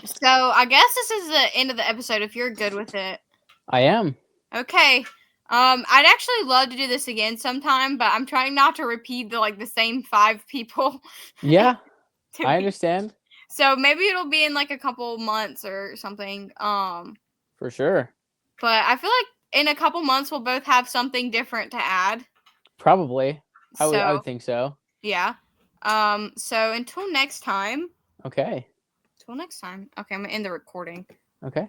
So I guess this is the end of the episode. If you're good with it, I am. Okay. I'd actually love to do this again sometime, but I'm trying not to repeat the same 5 people. Yeah, I Me. understand. So maybe it'll be in like a couple months or something. For sure. But I feel like in a couple months we'll both have something different to add. Probably. So I would think so. yeah. So until next time. Okay. Until next time. Okay, I'm gonna end the recording. Okay.